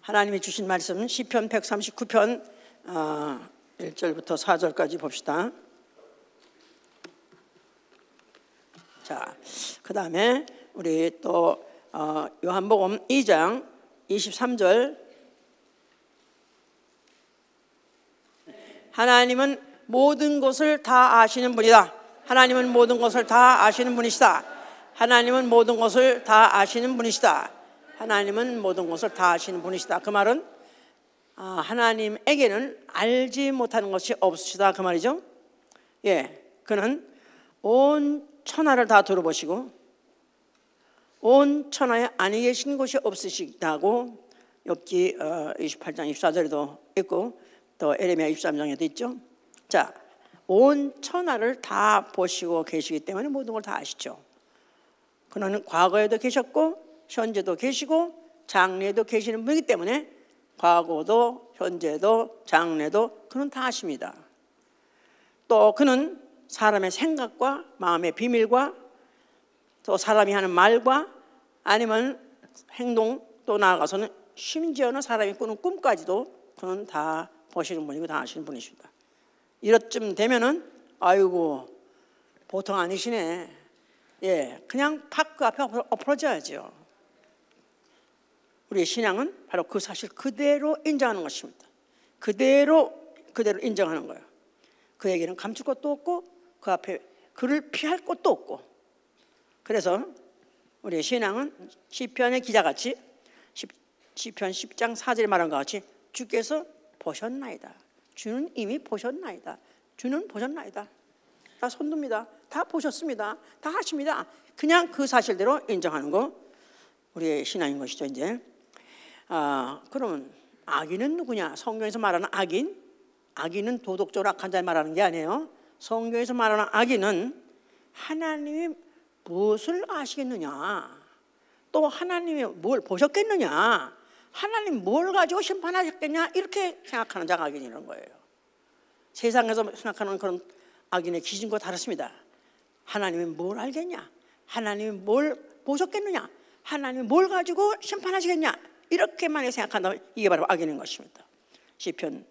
하나님이 주신 말씀 시편 139편 1절부터 4절까지 봅시다. 자, 그 다음에 우리 또 요한복음 2장 23절. 하나님은 모든 것을 다 아시는 분이다. 하나님은 모든 것을 다 아시는 분이시다. 하나님은 모든 것을 다 아시는 분이시다. 하나님은 모든 것을 다 아시는 분이시다. 그 말은 하나님에게는 알지 못하는 것이 없으시다 그 말이죠. 예, 그는 온 천하를 다 들어보시고 온 천하에 아니 계신 것이 없으시다고 욥기 28장 24절에도 있고 또 에레미야 23장에도 있죠. 자, 온 천하를 다 보시고 계시기 때문에 모든 걸 다 아시죠. 그는 과거에도 계셨고 현재도 계시고 장래에도 계시는 분이기 때문에 과거도 현재도 장래도 그는 다 아십니다. 또 그는 사람의 생각과 마음의 비밀과 또 사람이 하는 말과 아니면 행동 또 나아가서는 심지어는 사람이 꾸는 꿈까지도 그는 다 보시는 분이고 다 아시는 분이십니다. 이렇쯤 되면은 아이고 보통 아니시네. 예, 그냥 팍 앞에 엎어져야죠. 우리의 신앙은 바로 그 사실 그대로 인정하는 것입니다. 그대로 인정하는 거예요. 그에게는 감출 것도 없고 그 앞에 그를 피할 것도 없고. 그래서 우리의 신앙은 시편의 기자같이 시편 10장 4절에 말한 것 같이 주께서 보셨나이다. 주는 이미 보셨나이다. 주는 보셨나이다. 다 손듭니다. 다 보셨습니다. 다 하십니다. 그냥 그 사실대로 인정하는 거 우리의 신앙인 것이죠. 이제 그러면 악인은 누구냐? 성경에서 말하는 악인은 도덕적으로 악한 자를 말하는 게 아니에요. 성경에서 말하는 악인은 하나님이 무엇을 아시겠느냐, 또 하나님이 뭘 보셨겠느냐, 하나님 뭘 가지고 심판하셨겠냐, 이렇게 생각하는 자가 악인이라는 거예요. 세상에서 생각하는 그런 악인의 기준과 다릅니다. 하나님이 뭘 알겠냐, 하나님이 뭘 보셨겠느냐, 하나님이 뭘 가지고 심판하시겠냐, 이렇게만 생각한다면 이게 바로 악인인 것입니다. 시편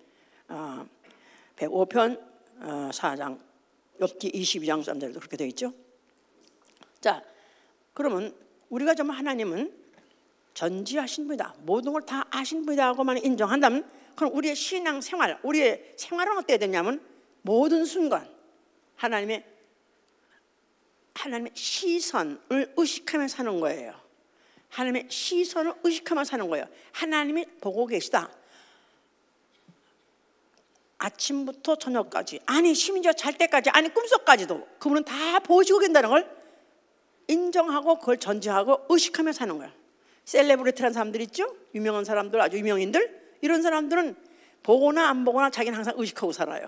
105편 4장 욥기 22장 3절에도 그렇게 되어 있죠. 자, 그러면 우리가 정말 하나님은 전지하신 분이다, 모든 걸 다 아신 분이다고만 인정한다면 그럼 우리의 신앙생활, 우리의 생활은 어때야 되냐면 모든 순간 하나님의 시선을 의식하며 사는 거예요. 하나님의 시선을 의식하며 사는 거예요. 하나님이 보고 계시다. 아침부터 저녁까지, 아니 심지어 잘 때까지, 아니 꿈속까지도 그분은 다 보시고 계신다는 걸 인정하고 그걸 전제하고 의식하며 사는 거예요. 셀레브리티라는 사람들 있죠? 유명한 사람들, 아주 유명인들, 이런 사람들은 보거나 안 보거나 자기는 항상 의식하고 살아요.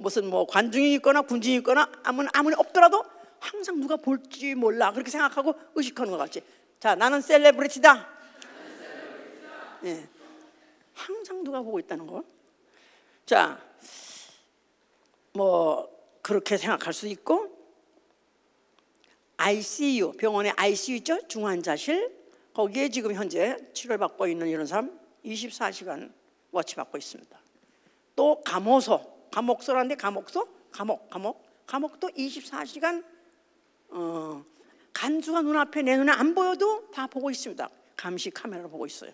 무슨 관중이 있거나 군중이 있거나 아무리 없더라도 항상 누가 볼지 몰라 그렇게 생각하고 의식하는 것 같지. 자, 나는 셀레브리티다. 예, 항상 누가 보고 있다는 거. 자, 그렇게 생각할 수 있고, ICU, 병원에 ICU 있죠? 중환자실. 거기에 지금 현재 치료를 받고 있는 이런 사람 24시간 워치 받고 있습니다. 또 감옥소라는데 감옥도 24시간 간수가 눈앞에 내 눈에 안 보여도 다 보고 있습니다. 감시 카메라로 보고 있어요.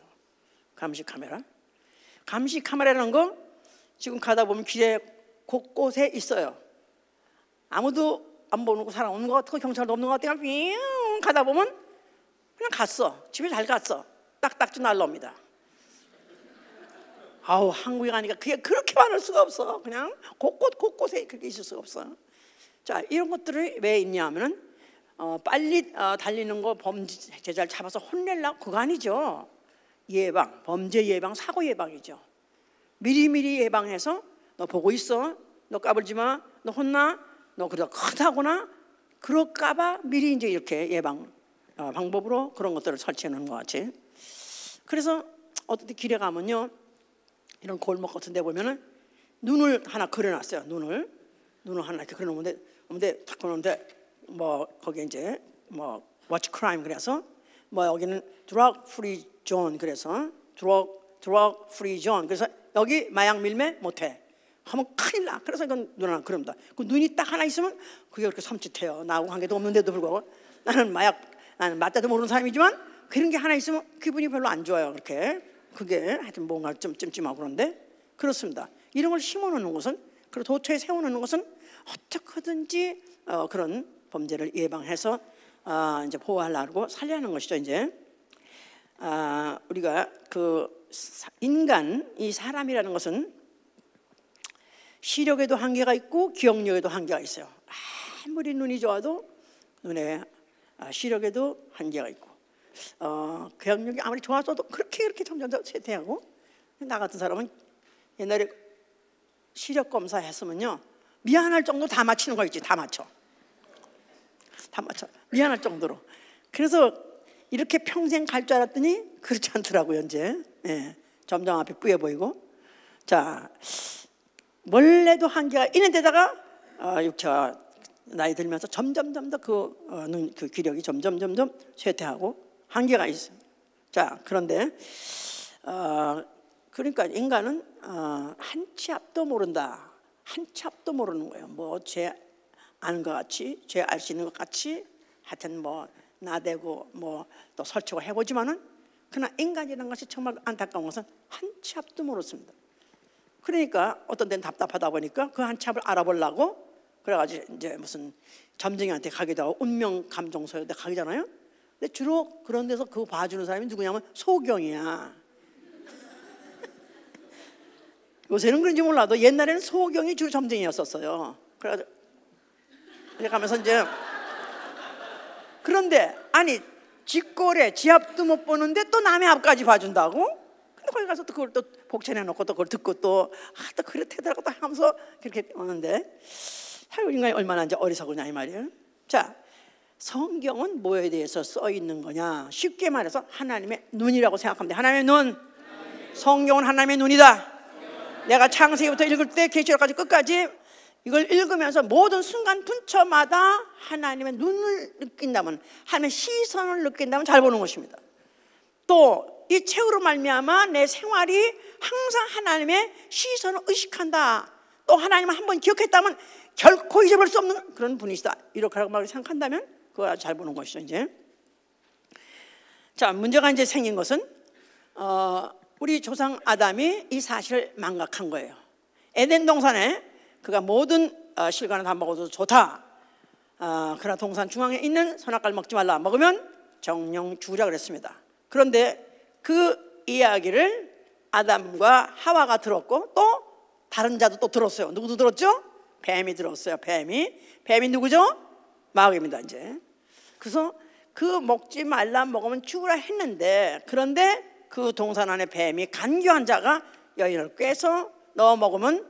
감시 카메라라는 거 지금 가다 보면 길에 곳곳에 있어요. 아무도 안 보는 거, 사람 없는 것 같고 경찰도 없는 것 같아요. 윙 가다 보면 그냥 갔어. 집에 잘 갔어. 딱딱지 날라옵니다. 아우, 한국에 가니까 그게 그렇게 많을 수가 없어. 그냥 곳곳에 그렇게 있을 수가 없어. 자, 이런 것들이 왜 있냐 하면은 빨리 달리는 거 범죄자를 잡아서 혼내려고, 그거 아니죠. 예방, 범죄 예방, 사고 예방이죠. 미리미리 예방해서 너 보고 있어, 너 까불지 마, 너 혼나, 너 그러다 크다거나 그럴까봐 미리 이제 이렇게 예방 방법으로 그런 것들을 설치해 놓은 것 같이. 그래서 어떤 때 길에 가면요, 이런 골목 같은 데 보면은 눈을 하나 그려놨어요. 눈을 하나 이렇게 그려놓는데 딱 그러는데 거기에 이제 워치 크라임, 그래서 뭐 여기는 drug free zone, 그래서 drug free zone, 그래서 여기 마약 밀매 못해 하면 큰일 나. 그래서 이건 누나는 그럽니다. 그 눈이 딱 하나 있으면 그게 그렇게 섬찟해요. 나하고 관계도 없는데도 불구하고 나는 맞다도 모르는 사람이지만 그런 게 하나 있으면 기분이 별로 안 좋아요. 그렇게 그게 하여튼 뭔가 좀 찜찜하고 그런데 그렇습니다. 이런 걸 심어놓는 것은, 그리고 도처에 세워놓는 것은 어떻게든지 그런 범죄를 예방해서 이제 보호하려고 살려는 것이죠. 이제 우리가 그 인간, 이 사람이라는 것은 시력에도 한계가 있고 기억력에도 한계가 있어요. 아무리 눈이 좋아도 눈에 시력에도 한계가 있고 기억력이 아무리 좋아져도 그렇게 점점 더 쇠퇴하고, 나 같은 사람은 옛날에 시력 검사 했으면요 미안할 정도 다 맞히는 거 있지. 다 맞춰 미안할 정도로. 그래서 이렇게 평생 갈 줄 알았더니 그렇지 않더라고요. 이제 점점 앞이 뿌여 보이고. 자, 원래도 한계가 있는 데다가 육체가 나이 들면서 점점 더 그 기력이 점점 쇠퇴하고 한계가 있어요. 자, 그런데 그러니까 인간은 한 치 앞도 모른다. 한 치 앞도 모르는 거예요. 뭐 죄 아는 것 같이, 죄 알 수 있는 것 같이, 하여튼 뭐 나대고 뭐 또 설치고 해보지만은 그러나 인간이라는 것이 정말 안타까운 것은 한 치 앞도 모르습니다. 그러니까 어떤 데는 답답하다 보니까 그 한 치 앞을 알아보려고 그래가지고 이제 무슨 점쟁이한테 가기도 하고 운명 감정소에 가기잖아요. 근데 주로 그런 데서 그거 봐주는 사람이 누구냐면 소경이야. 요새는 그런지 몰라도 옛날에는 소경이 주로 점쟁이였었어요. 그래가지고 가면서 이제 그런데 아니 쥐꼬래 지 앞도 못 보는데 또 남의 앞까지 봐준다고? 근데 거기 가서 또 그걸 또 복천해놓고 또 그걸 듣고 또 그래 태더라고 또 하면서 그렇게 오는데, 아이고 인간이 얼마나 이제 어리석으냐 이 말이에요. 자, 성경은 뭐에 대해서 써 있는 거냐? 쉽게 말해서 하나님의 눈이라고 생각하면 돼. 하나님의 눈. 성경은 하나님의 눈이다. 내가 창세기부터 읽을 때 계시록까지 끝까지 이걸 읽으면서 모든 순간 분처마다 하나님의 눈을 느낀다면, 하나님의 시선을 느낀다면 잘 보는 것입니다. 또 이 책으로 말미암아 내 생활이 항상 하나님의 시선을 의식한다. 또 하나님을 한번 기억했다면 결코 잊어버릴 수 없는 그런 분이시다. 이렇게 생각한다면 그거 아주 잘 보는 것이죠. 이제 자, 문제가 이제 생긴 것은 우리 조상 아담이 이 사실을 망각한 거예요. 에덴 동산에 그가 모든 실과는 다 먹어도 좋다. 그러나 동산 중앙에 있는 선악과를 먹지 말라. 먹으면 정령 죽으라 그랬습니다. 그런데 그 이야기를 아담과 하와가 들었고 또 다른 자도 또 들었어요. 누구도 들었죠? 뱀이 들었어요. 뱀이 누구죠? 마귀입니다. 이제 그래서 그 먹지 말라, 먹으면 죽으라 했는데, 그런데 그 동산 안에 뱀이 간교한 자가 여인을 꿰서 너 먹으면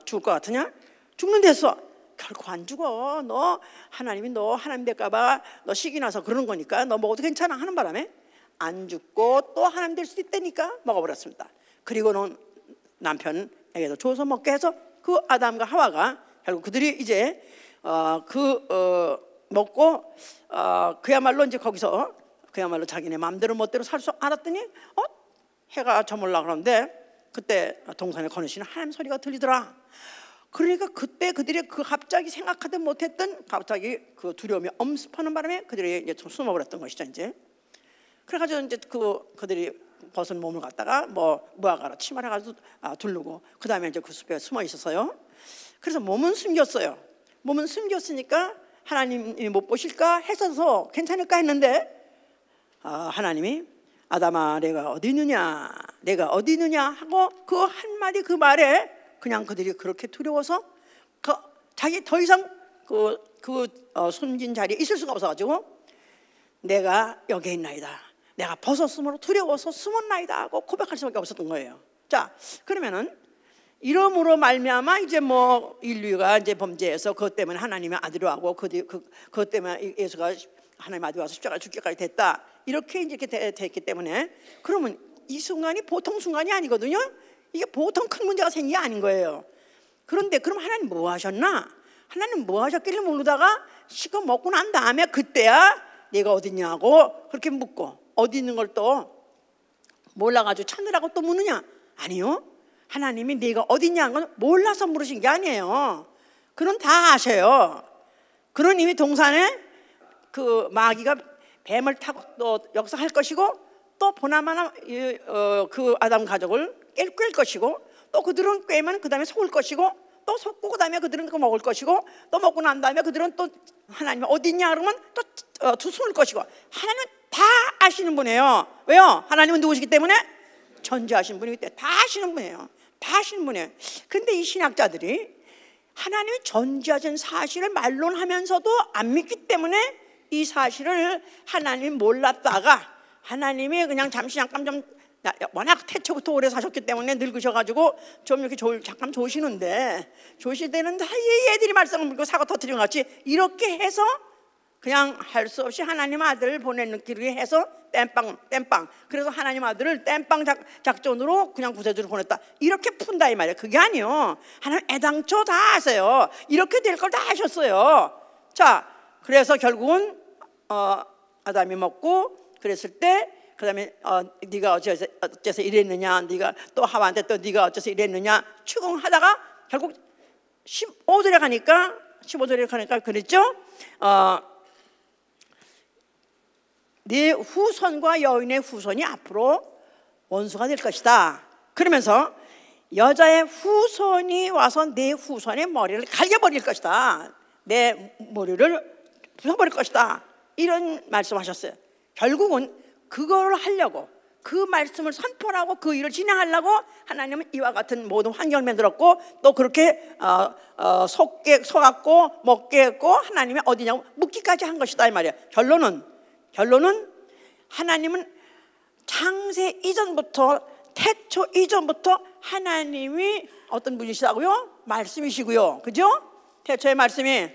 죽을 것 같으냐? 죽는댔어. 결코 안 죽어. 너 하나님이 너 하나님 될까봐 너 시기 나서 그러는 거니까 너 먹어도 괜찮아 하는 바람에 안 죽고 또 하나님 될 수도 있다니까 먹어버렸습니다. 그리고는 남편에게도 줘서 먹게 해서 그 아담과 하와가 결국 그들이 이제 먹고 그야말로 이제 거기서 그야말로 자기네 마음대로 멋대로 살 수 알았더니 해가 저물라 그러는데 그때 동산에 거느시는 하나님 소리가 들리더라. 그러니까 그때 그들이 그 갑자기 생각하지 못했던 갑자기 그 두려움이 엄습하는 바람에 그들이 이제 숨어버렸던 것이죠. 이제 그래가지고 이제 그들이 벗은 몸을 갖다가 뭐 무화과로 치마를 가지고 두르고 그 다음에 이제 그 숲에 숨어 있었어요. 그래서 몸은 숨겼어요. 몸은 숨겼으니까 하나님이 못 보실까 해서 괜찮을까 했는데 하나님이 아담아 내가 어디 있느냐 하고 그 한마디 그 말에 그냥 그들이 그렇게 두려워서 자기 더 이상 숨긴 자리에 있을 수가 없어가지고 내가 여기에 있나이다, 내가 벗었으므로 두려워서 숨었나이다 하고 고백할 수밖에 없었던 거예요. 자, 그러면은 이러므로 말미암아 이제 뭐 인류가 이제 범죄해서 그것 때문에 하나님의 아들이 하고 그것 때문에 예수가 하나님의 아들이 와서 십자가에 죽기까지 됐다. 이렇게 이제 됐기 때문에 그러면 이 순간이 보통 순간이 아니거든요. 이게 보통 큰 문제가 생긴 게 아닌 거예요. 그런데 그럼 하나님 뭐 하셨나? 하나님 뭐 하셨길래 모르다가 식어 먹고 난 다음에 그때야 네가 어딨냐고 그렇게 묻고, 어디 있는 걸 또 몰라가지고 찾느라고 또 묻느냐? 아니요. 하나님이 네가 어딨냐 건 몰라서 물으신 게 아니에요. 그는 다 아셔요. 그는 이미 동산에 그 마귀가 뱀을 타고 또 역사할 것이고, 또 보나마나 그 아담 가족을 깰 것이고, 또 그들은 꿰면 그 다음에 속을 것이고, 또 속고 그 다음에 그들은 그거 먹을 것이고, 또 먹고 난 다음에 그들은 또 하나님 어디 있냐 그러면 또 숨을 것이고. 하나님은 다 아시는 분이에요. 왜요? 하나님은 누구시기 때문에? 전지하신 분이기 때문에 다 아시는 분이에요. 다 아시는 분이에요. 근데 이 신학자들이 하나님이 전지하신 사실을 말론하면서도 안 믿기 때문에 이 사실을 하나님 몰랐다가, 하나님이 그냥 잠시 잠깐 좀, 워낙 태초부터 오래 사셨기 때문에 늙으셔가지고 좀 이렇게 잠깐 조시는데, 조시되는 얘들이 말썽을 물고 사고 터뜨리는 것 같이 이렇게 해서 그냥 할 수 없이 하나님 아들을 보내기로 해서 땜빵. 그래서 하나님 아들을 땜빵 작전으로 그냥 구세주로 보냈다, 이렇게 푼다 이 말이에요. 그게 아니요. 하나님 애당초 다 아세요. 이렇게 될 걸 다 아셨어요. 자, 그래서 결국은 아담이 먹고 그랬을 때, 그 다음에 네가 어째서 이랬느냐, 네가 또 하와한테 또 네가 어째서 이랬느냐 추궁하다가 결국 15절에 가니까 그랬죠. 네 후손과 여인의 후손이 앞으로 원수가 될 것이다. 그러면서 여자의 후손이 와서 네 후손의 머리를 갈겨버릴 것이다. 내 머리를 부숴버릴 것이다. 이런 말씀하셨어요. 결국은 그걸 하려고, 그 말씀을 선포하고 그 일을 진행하려고 하나님은 이와 같은 모든 환경을 만들었고, 또 그렇게 속았고 먹게 했고, 하나님이 어디냐고 묻기까지 한 것이다 이 말이에요. 결론은 하나님은 창세 이전부터, 태초 이전부터 하나님이 어떤 분이시다고요? 말씀이시고요. 그죠? 태초의 말씀이,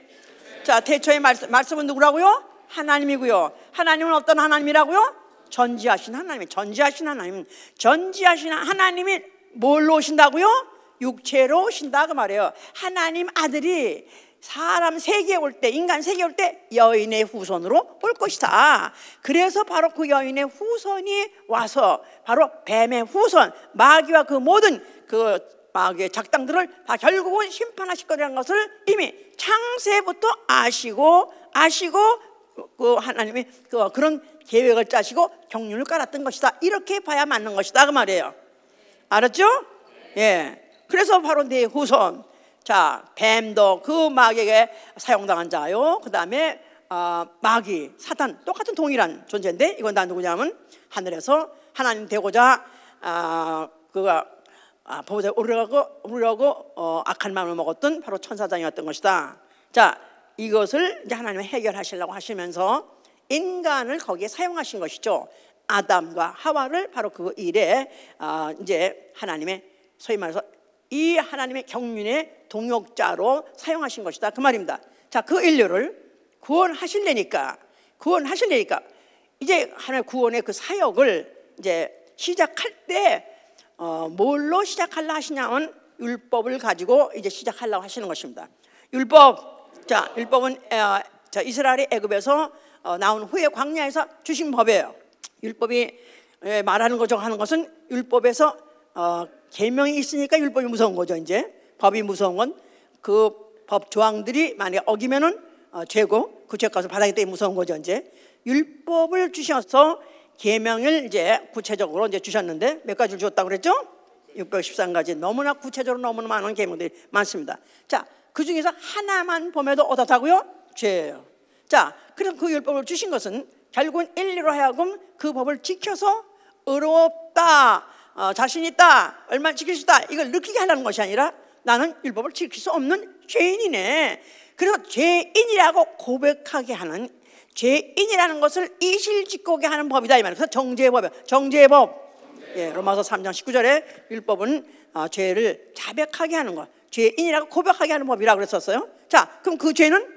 자, 태초의 말씀은 누구라고요? 하나님이고요. 하나님은 어떤 하나님이라고요? 전지하신 하나님. 전지하신 하나님이 뭘로 오신다고요? 육체로 오신다 그 말이에요. 하나님 아들이 사람 세계에 올 때, 인간 세계에 올 때 여인의 후손으로 올 것이다. 그래서 바로 그 여인의 후손이 와서 바로 뱀의 후손, 마귀와 그 모든 그 마귀의 작당들을 다 결국은 심판하실 거라는 것을 이미 창세부터 아시고 그 하나님이 그런 계획을 짜시고 경륜을 깔았던 것이다. 이렇게 봐야 맞는 것이다 그 말이에요. 알았죠? 예. 그래서 바로 네 후손. 자, 뱀도 그 마귀에게 사용당한 자요. 그 다음에 마귀, 사탄, 똑같은 동일한 존재인데, 이건 다 누구냐면 하늘에서 하나님 되고자 그가 보호자에 오르려고 악한 마음을 먹었던 바로 천사장이었던 것이다. 자, 이것을 이제 하나님이 해결하시려고 하시면서 인간을 거기에 사용하신 것이죠. 아담과 하와를 바로 그 일에 이제 하나님의 소위 말해서 이 하나님의 경륜의 동역자로 사용하신 것이다 그 말입니다. 자, 그 인류를 구원하시려니까 이제 하나님의 구원의 그 사역을 이제 시작할 때 뭘로 시작하려 하시냐면 율법을 가지고 이제 시작하려고 하시는 것입니다. 율법은 이스라엘이 애굽에서 나온 후에 광야에서 주신 법이에요. 율법이 말하는 거죠 하는 것은 율법에서 계명이 있으니까 율법이 무서운 거죠. 이제 법이 무서운 건 그 법 조항들이 만약에 어기면은 죄고, 그 죄값을 받아야 되기 때문에 무서운 거죠. 이제 율법을 주셔서 계명을 이제 구체적으로 이제 주셨는데 몇 가지를 주었다고 그랬죠? 613가지. 너무나 구체적으로 너무나 많은 계명들이 많습니다. 자, 그 중에서 하나만 범해도 어떻다고요? 죄예요. 자, 그럼 그 율법을 주신 것은 결국은 인류로 하여금 그 법을 지켜서 의롭다, 자신 있다, 얼마나 지킬 수 있다, 이걸 느끼게 하려는 것이 아니라 나는 율법을 지킬 수 없는 죄인이네. 그래서 죄인이라고 고백하게 하는, 죄인이라는 것을 이실직고게 하는 법이다 이 말이에요. 그래서 정죄법이에요. 정죄법. 예, 로마서 3장 19절에 율법은 죄를 자백하게 하는 것, 죄인이라고 고백하게 하는 법이라고 그랬었어요. 자, 그럼 그 죄는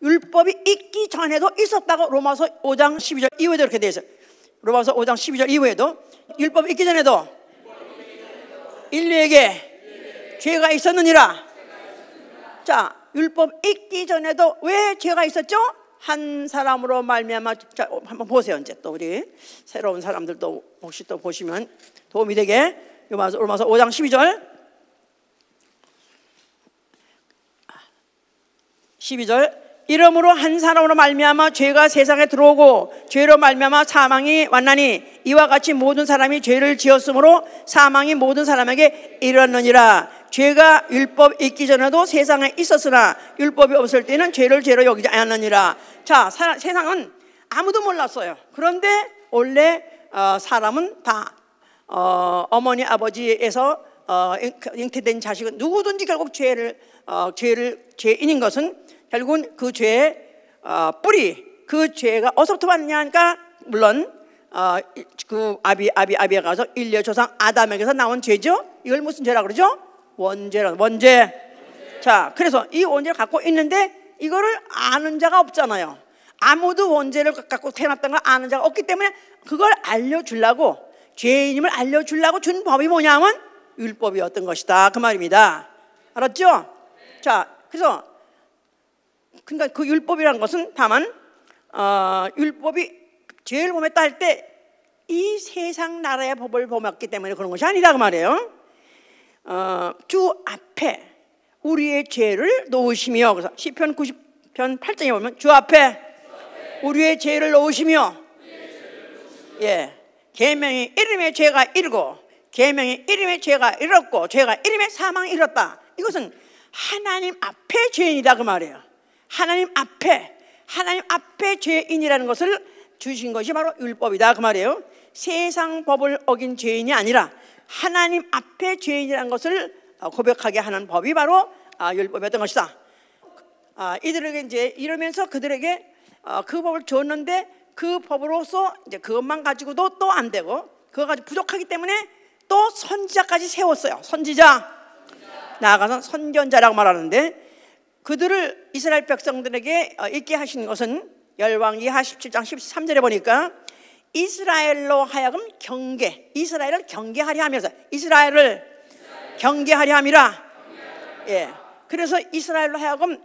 율법이 있기 전에도 있었다고 로마서 5장 12절 이후에도 이렇게 되어 있어요. 로마서 5장 12절 이후에도 율법이 있기 전에도 인류에게 죄가 있었느니라. 자, 율법 있기 전에도 왜 죄가 있었죠? 한 사람으로 말미암아. 자, 한번 보세요. 이제 또 우리 새로운 사람들도 혹시 또 보시면 도움이 되게. 로마서 5장 12절 12절 이러므로 한 사람으로 말미암아 죄가 세상에 들어오고 죄로 말미암아 사망이 왔나니 이와 같이 모든 사람이 죄를 지었으므로 사망이 모든 사람에게 이르렀느니라. 죄가 율법 있기 전에도 세상에 있었으나 율법이 없을 때는 죄를 죄로 여기지 않았느니라. 자, 세상은 아무도 몰랐어요. 그런데 원래 사람은 다 어머니 아버지에서 잉태된 자식은 누구든지 결국 죄인인 것은 결국은 그 죄의 뿌리, 그 죄가 어디서부터 왔느냐 하니까 물론 그 아비에 가서 인류 조상 아담에게서 나온 죄죠. 이걸 무슨 죄라고 그러죠? 원죄. 자, 그래서 이 원죄를 갖고 있는데 이거를 아는 자가 없잖아요. 아무도 원죄를 갖고 태어났다는 걸 아는 자가 없기 때문에 그걸 알려주려고, 죄인임을 알려주려고 준 법이 뭐냐면 율법이었던 것이다, 그 말입니다. 알았죠? 자, 그래서 그러니까 그 율법이라는 것은 다만 율법이 죄를 범했다 할 때 이 세상 나라의 법을 범했기 때문에 그런 것이 아니다, 그 말이에요. 주 앞에 우리의 죄를 놓으시며, 그래서 시편 90편 8장에 보면 주 앞에 우리의 죄를 놓으시며, 예, 계명의 이름에 죄가 이르고 계명의 이름에 죄가 이르렀고 죄가 이름에 사망이 이르렀다. 이것은 하나님 앞에 죄인이다, 그 말이에요. 하나님 앞에 죄인이라는 것을 주신 것이 바로 율법이다, 그 말이에요. 세상 법을 어긴 죄인이 아니라 하나님 앞에 죄인이라는 것을 고백하게 하는 법이 바로 율법이었던 것이다. 이들에게 이제 이러면서 그들에게 그 법을 줬는데 그 법으로서 이제 그것만 가지고도 또 안 되고 그거 가지고 부족하기 때문에 또 선지자까지 세웠어요. 선지자, 나아가서 선견자라고 말하는데, 그들을 이스라엘 백성들에게 있게 하신 것은 열왕기하 17장 13절에 보니까 이스라엘로 하여금 이스라엘을 경계하려 하면서 이스라엘을 경계하려 함이라. 예, 그래서 이스라엘로 하여금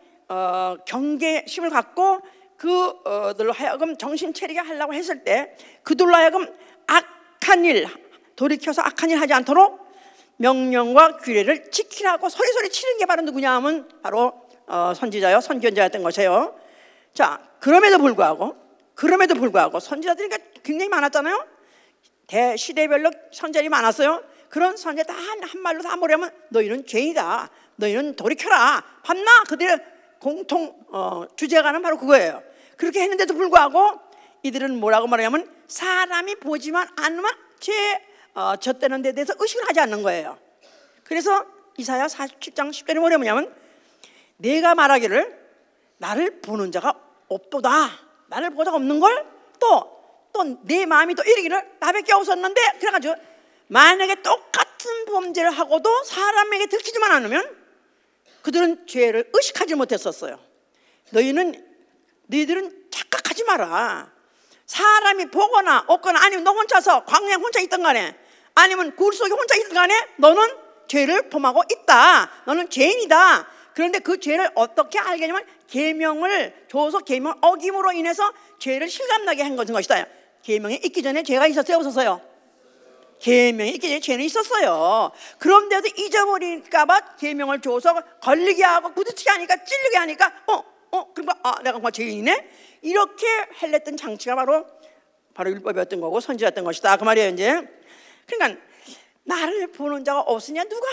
경계심을 갖고 그들로 하여금 정신 차리게 하려고 했을 때 그들로 하여금 악한 일, 돌이켜서 악한 일 하지 않도록 명령과 규례를 지키라고 소리소리 치는 게 바로 누구냐 하면 바로 선지자요, 선견자였던 것이에요. 자, 그럼에도 불구하고 선지자들이 굉장히 많았잖아요. 시대별로 선지자들이 많았어요. 그런 선지자 다 한 말로 다 뭐냐면 너희는 죄이다, 너희는 돌이켜라, 봤나? 그들의 공통 주제가는 바로 그거예요. 그렇게 했는데도 불구하고 이들은 뭐라고 말하냐면 사람이 보지만 않으면 젖되는 데 대해서 의식을 하지 않는 거예요. 그래서 이사야 47장 10절에 뭐냐면 내가 말하기를 나를 보는 자가 없도다, 나를 보는 자가 없는 걸 또 내 마음이 또 이르기를 나밖에 없었는데, 그래가지고 만약에 똑같은 범죄를 하고도 사람에게 들키지만 않으면 그들은 죄를 의식하지 못했었어요. 너희들은 착각하지 마라. 사람이 보거나 없거나 아니면 너 혼자서 광야에 혼자 있던 간에 아니면 굴 속에 혼자 있던 간에 너는 죄를 범하고 있다, 너는 죄인이다. 그런데 그 죄를 어떻게 알겠냐면 계명을 줘서 계명 어김으로 인해서 죄를 실감나게 한 것이다. 계명이 있기 전에 죄가 있었어요, 없었어요? 계명이 있기 전에 죄는 있었어요. 그런데도 잊어버릴까 봐 계명을 줘서 걸리게 하고 부딪히게 하니까 찔리게 하니까 그러니까 내가 정말 죄인이네, 이렇게 헬랬던 장치가 바로 율법이었던 거고 선지자였던 것이다, 그 말이에요. 이제 그러니까 나를 보는 자가 없으냐, 누가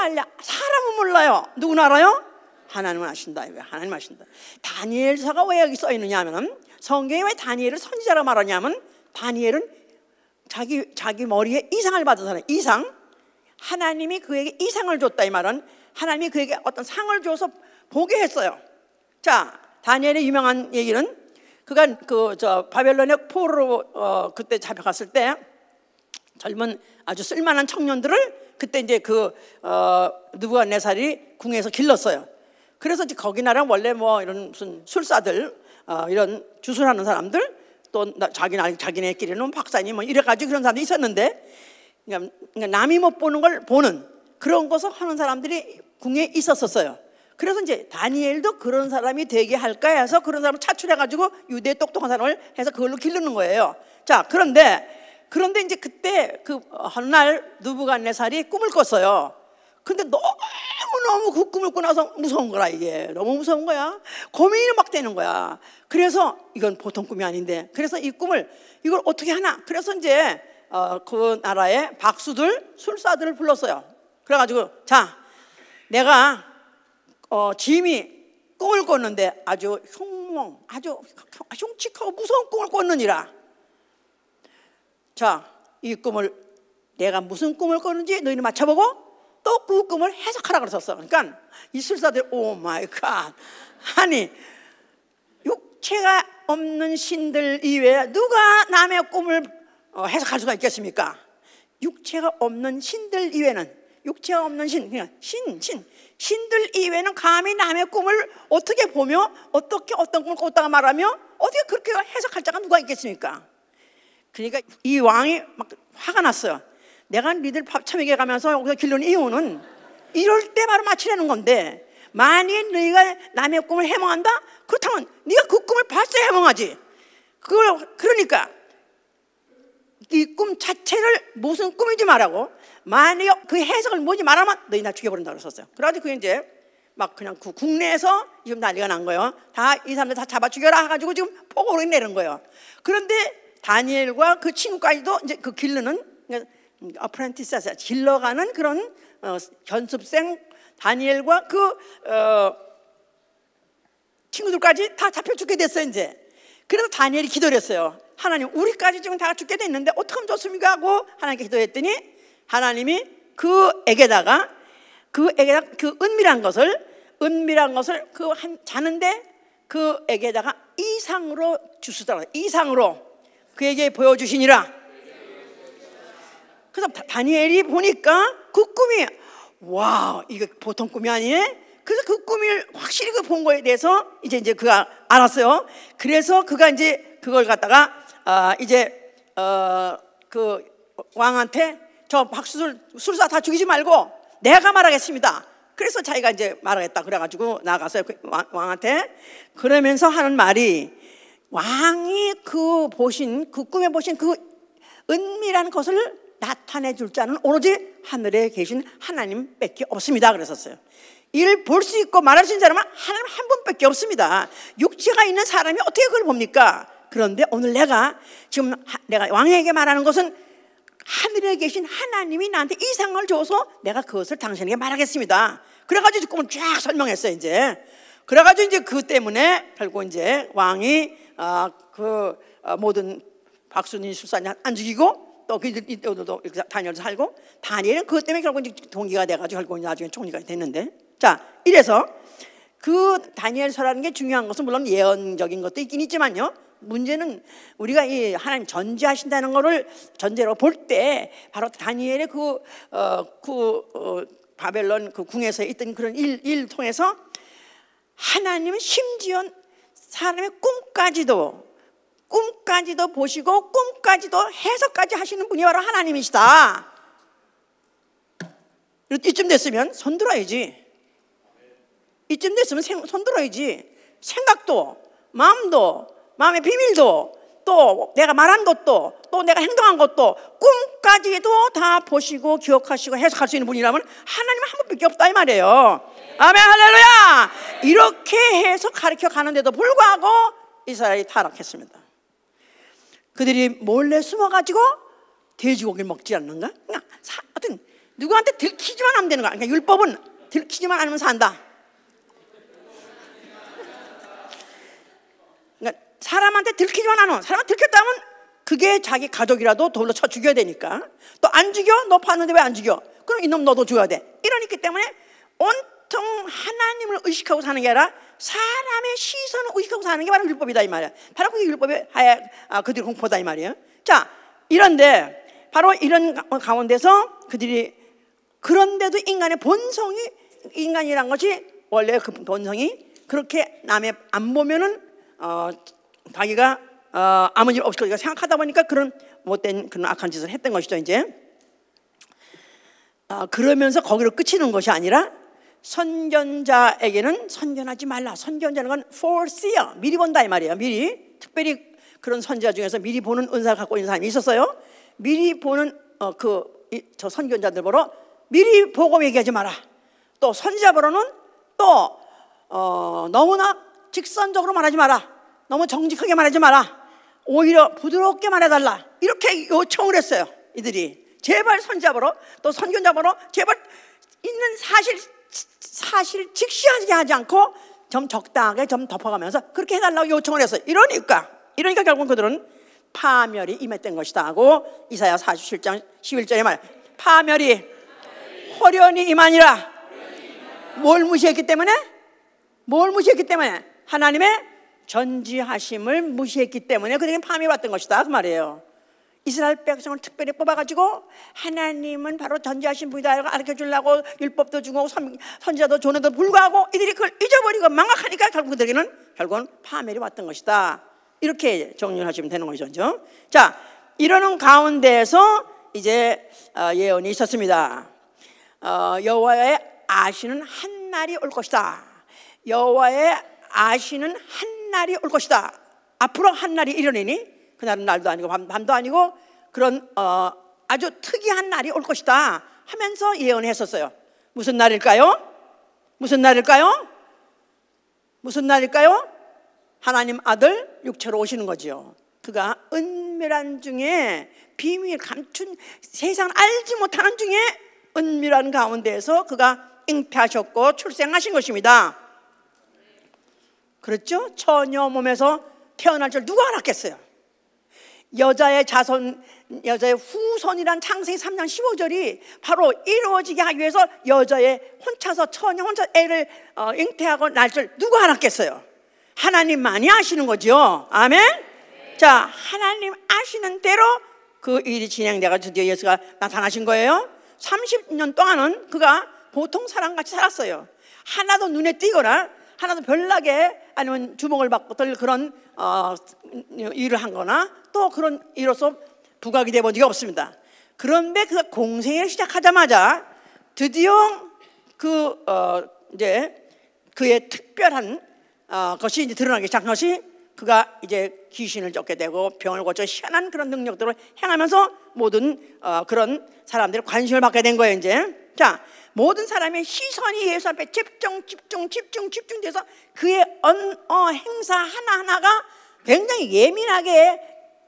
알랴? 사람은 몰라요. 누구는 알아요? 하나님은 아신다. 하나님 아신다. 다니엘서가 왜 여기 써 있느냐 하면, 성경에 왜 다니엘을 선지자라고 말하냐면, 다니엘은 자기 머리에 이상을 받은 사람, 이상, 하나님이 그에게 이상을 줬다, 이 말은 하나님이 그에게 어떤 상을 줘서 보게 했어요. 자, 다니엘의 유명한 얘기는 그가 바벨론의 포로로 그때 잡혀갔을 때 젊은 아주 쓸만한 청년들을 그때 이제 느부갓네살이 궁에서 길렀어요. 그래서 이제 거기 나라는 원래 뭐 이런 무슨 술사들, 이런 주술하는 사람들, 또 자기네끼리는 박사님 뭐 이래가지고 그런 사람들이 있었는데, 그러니까 남이 못 보는 걸 보는 그런 것을 하는 사람들이 궁에 있었어요. 그래서 이제 다니엘도 그런 사람이 되게 할까 해서 그런 사람을 차출해가지고 유대의 똑똑한 사람을 해서 그걸로 기르는 거예요. 자, 그런데 이제 그때 그 어느 날 느부갓네살이 꿈을 꿨어요. 근데 너무너무 그 꿈을 꾸나서 무서운 거라. 이게 너무 무서운 거야. 고민이 막 되는 거야. 그래서 이건 보통 꿈이 아닌데, 그래서 이 꿈을 이걸 어떻게 하나. 그래서 이제 그 나라의 박수들, 술사들을 불렀어요. 그래가지고 자, 내가 짐이 꿈을 꿨는데 아주 아주 흉측하고 무서운 꿈을 꿨느니라. 자, 이 꿈을 내가 무슨 꿈을 꿨는지 너희는 맞춰보고 또 그 꿈을 해석하라 그랬었어. 그러니까 이 술사들 오 마이 갓, 아니 육체가 없는 신들 이외에 누가 남의 꿈을 해석할 수가 있겠습니까? 육체가 없는 신들 이외에는, 육체가 없는 신, 그냥 신들 이외에는 감히 남의 꿈을 어떻게 보며 어떻게 어떤 꿈을 꿨다가 말하며 어떻게 그렇게 해석할 자가 누가 있겠습니까? 그러니까 이 왕이 막 화가 났어요. 내가 니들 밥처먹여 가면서 여기서 길러는 이유는 이럴 때 바로 맞추려는 건데, 만일 너희가 남의 꿈을 해몽한다? 그렇다면 네가 그 꿈을 봤어야 해몽하지. 그러니까 이 꿈 자체를 무슨 꿈인지 말하고, 만일 그 해석을 뭐지 말하면 너희 나 죽여버린다고 그랬었어요. 그래가지고 그 이제 막 그냥 그 국내에서 지금 난리가 난 거예요. 다 이 사람들 다 잡아 죽여라 해가지고 지금 포고를 내는 거예요. 그런데 다니엘과 그 친구까지도 이제 그 길르는, 어프렌티스, 길러가는 그런 견습생 다니엘과 그 친구들까지 다 잡혀 죽게 됐어요. 이제 그래서 다니엘이 기도를 했어요. 하나님, 우리까지 지금 다 죽게 됐는데 어떻게 하면 좋습니까? 하고 하나님께 기도했더니 하나님이 그 액에다가 그 은밀한 것을 그 자는데 그 액에다가 이상으로 주시더라. 이상으로 그에게 보여주시니라. 그래서 다니엘이 보니까 그 꿈이, 와, 이거 보통 꿈이 아니네. 그래서 그 꿈을 확실히 그 본 거에 대해서 이제 그가 알았어요. 그래서 그가 이제 그걸 갖다가 그 왕한테 저 술사 다 죽이지 말고 내가 말하겠습니다. 그래서 자기가 이제 말하겠다 그래가지고 나가서요, 그 왕한테. 그러면서 하는 말이, 왕이 그 꿈에 보신 그 은밀한 것을 나타내 줄 자는 오로지 하늘에 계신 하나님밖에 없습니다 그랬었어요. 이를 볼 수 있고 말할 수 있는 사람은 하나님 한 분밖에 없습니다. 육체가 있는 사람이 어떻게 그걸 봅니까? 그런데 오늘 내가 왕에게 말하는 것은 하늘에 계신 하나님이 나한테 이상을 줘서 내가 그것을 당신에게 말하겠습니다. 그래가지고 꿈을 쫙 설명했어요. 이제 그래가지고 이제 그 때문에 결국 이제 왕이 모든 박수니 술사님 안 죽이고 또 이들도 다니엘도 살고, 다니엘은 그것 때문에 결국 이제 동기가 돼가지고 결국 나중에 총리가 됐는데, 자, 이래서 그 다니엘서라는 게 중요한 것은 물론 예언적인 것도 있긴 있지만요, 문제는 우리가 이 하나님 전지하신다는 거를 전제로 볼 때 바로 다니엘의 바벨론 그 궁에서 있던 그런 일 통해서 하나님은 심지어 사람의 꿈까지도 보시고 꿈까지도 해석까지 하시는 분이 바로 하나님이시다. 이쯤 됐으면 손들어야지. 이쯤 됐으면 손들어야지. 생각도, 마음의 비밀도, 또 내가 말한 것도, 또 내가 행동한 것도, 꿈까지도 다 보시고 기억하시고 해석할 수 있는 분이라면 하나님은 한 분밖에 없다 이 말이에요. 아멘, 할렐루야. 이렇게 해서 가르쳐 가는데도 불구하고 이스라엘이 타락했습니다. 그들이 몰래 숨어가지고 돼지고기를 먹지 않는가? 하여튼 누구한테 들키지만 하면 되는 거야. 그러니까 율법은 들키지만 않으면 산다. 그러니까 사람한테 들키지만 않으면, 사람한테 들켰다면 그게 자기 가족이라도 돌로 쳐 죽여야 되니까. 또 안 죽여? 너 봤는데 왜 안 죽여? 그럼 이놈 너도 죽여야 돼. 이러니까 때문에 온통 하나님을 의식하고 사는 게 아니라 사람의 시선을 의식하고 사는 게 바로 율법이다 이 말이야. 바로 그게 율법의 그들의 공포다 이 말이에요. 자, 이런데 바로 이런 가운데서 그들이, 그런데도 인간의 본성이, 인간이란 것이 원래 그 본성이 그렇게 남의 안 보면은 자기가 아무 일 없이 생각하다 보니까 그런 못된 그런 악한 짓을 했던 것이죠. 이제 그러면서 거기로 끝이는 것이 아니라 선견자에게는 선견하지 말라. 선견자는 건 foreseer, 미리 본다 이 말이에요. 미리. 특별히 그런 선지자 중에서 미리 보는 은사를 갖고 있는 사람이 있었어요. 미리 보는 저 선견자들 보러 미리 보고 얘기하지 마라. 또 선지자 보러는 또 너무나 직선적으로 말하지 마라. 너무 정직하게 말하지 마라. 오히려 부드럽게 말해달라. 이렇게 요청을 했어요. 이들이 제발 선지자 보러 또 선견자 보러 제발 있는 사실 직시하게 하지 않고 좀 적당하게 좀 덮어가면서 그렇게 해달라고 요청을 했어요. 이러니까 결국 그들은 파멸이 임했던 것이다 하고 이사야 47장 11절에 말, 파멸이 호련히 임하니라. 뭘 무시했기 때문에? 하나님의 전지하심을 무시했기 때문에 그들에게 파멸이 왔던 것이다 그 말이에요. 이스라엘 백성을 특별히 뽑아가지고 하나님은 바로 전지하신 분이다 가르쳐주려고 율법도 주고 선지자도 조언에도 불구하고 이들이 그걸 잊어버리고 망각하니까 결국은 파멸이 왔던 것이다. 이렇게 정리를 하시면 되는 것이죠. 자, 이러는 가운데에서 이제 예언이 있었습니다. 여호와의 아시는 한 날이 올 것이다. 여호와의 아시는 한 날이 올 것이다. 앞으로 한 날이 이르리니 그날은 날도 아니고 밤도 아니고 그런 아주 특이한 날이 올 것이다 하면서 예언했었어요. 무슨 날일까요? 하나님 아들 육체로 오시는 거죠. 그가 은밀한 중에 비밀 감춘 세상 알지 못하는 중에 은밀한 가운데에서 그가 잉태하셨고 출생하신 것입니다. 그렇죠? 처녀 몸에서 태어날 줄 누가 알았겠어요? 여자의 자손, 여자의 후손이란 창세기 3장 15절이 바로 이루어지게 하기 위해서 여자의 처녀 혼자 애를 잉태하고 날 줄 누가 알았겠어요? 하나님만이 아시는 거죠. 아멘? 자, 하나님 아시는 대로 그 일이 진행되가 드디어 예수가 나타나신 거예요. 30년 동안은 그가 보통 사람같이 살았어요. 하나도 눈에 띄거나 하나도 별나게 아니면 주목을 받고 그런 일을 한 거나 또 그런 일로서 부각이 되어본 적이 없습니다. 그런데 그가 공생애를 시작하자마자 드디어 이제 그의 특별한 것이 이제 드러나기 시작한 것이 그가 이제 귀신을 쫓게 되고 병을 고쳐 희한한 그런 능력들을 행하면서 모든 그런 사람들이 관심을 받게 된 거예요. 이제 자, 모든 사람의 시선이 예수 앞에 집중돼서 그의 행사 하나하나가 굉장히 예민하게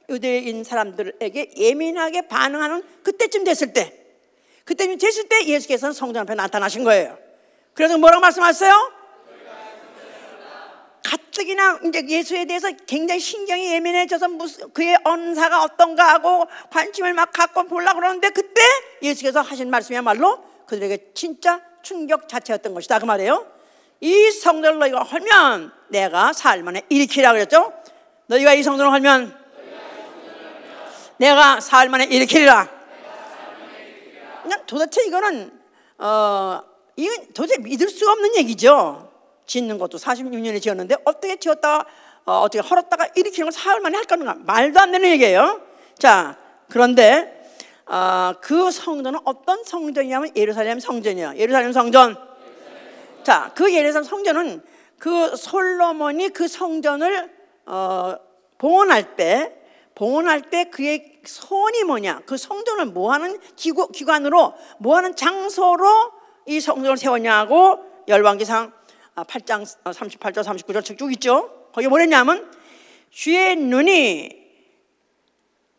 유대인 사람들에게 예민하게 반응하는 그때쯤 됐을 때 예수께서는 성전 앞에 나타나신 거예요. 그래서 뭐라고 말씀하셨어요? 가뜩이나 이제 예수에 대해서 굉장히 신경이 예민해져서 그의 언사가 어떤가 하고 관심을 막 갖고 보려고 그러는데 그때 예수께서 하신 말씀이야말로 그들에게 진짜 충격 자체였던 것이다 그 말이에요. 이 성전을 너희가 헐면 내가 사흘 만에 일으키라 그랬죠. 너희가 이 성전을 헐면 내가 사흘 만에 일으키리라. 그냥 도대체 이건 도대체 믿을 수가 없는 얘기죠. 짓는 것도 46년에 지었는데 어떻게 지었다가 어떻게 헐었다가 일으키는 걸 사흘 만에 할 건가? 말도 안 되는 얘기예요. 자, 그런데 그 성전은 어떤 성전이냐면 예루살렘 성전이에요. 예루살렘 성전. 자, 그 예루살렘 성전은 그 솔로몬이 그 성전을 봉헌할 때 그의 소원이 뭐냐? 그 성전을 뭐하는 기관으로 뭐하는 장소로 이 성전을 세웠냐고 열왕기상 8장 38절 39절 쭉 있죠. 거기 뭐랬냐면 주의 눈이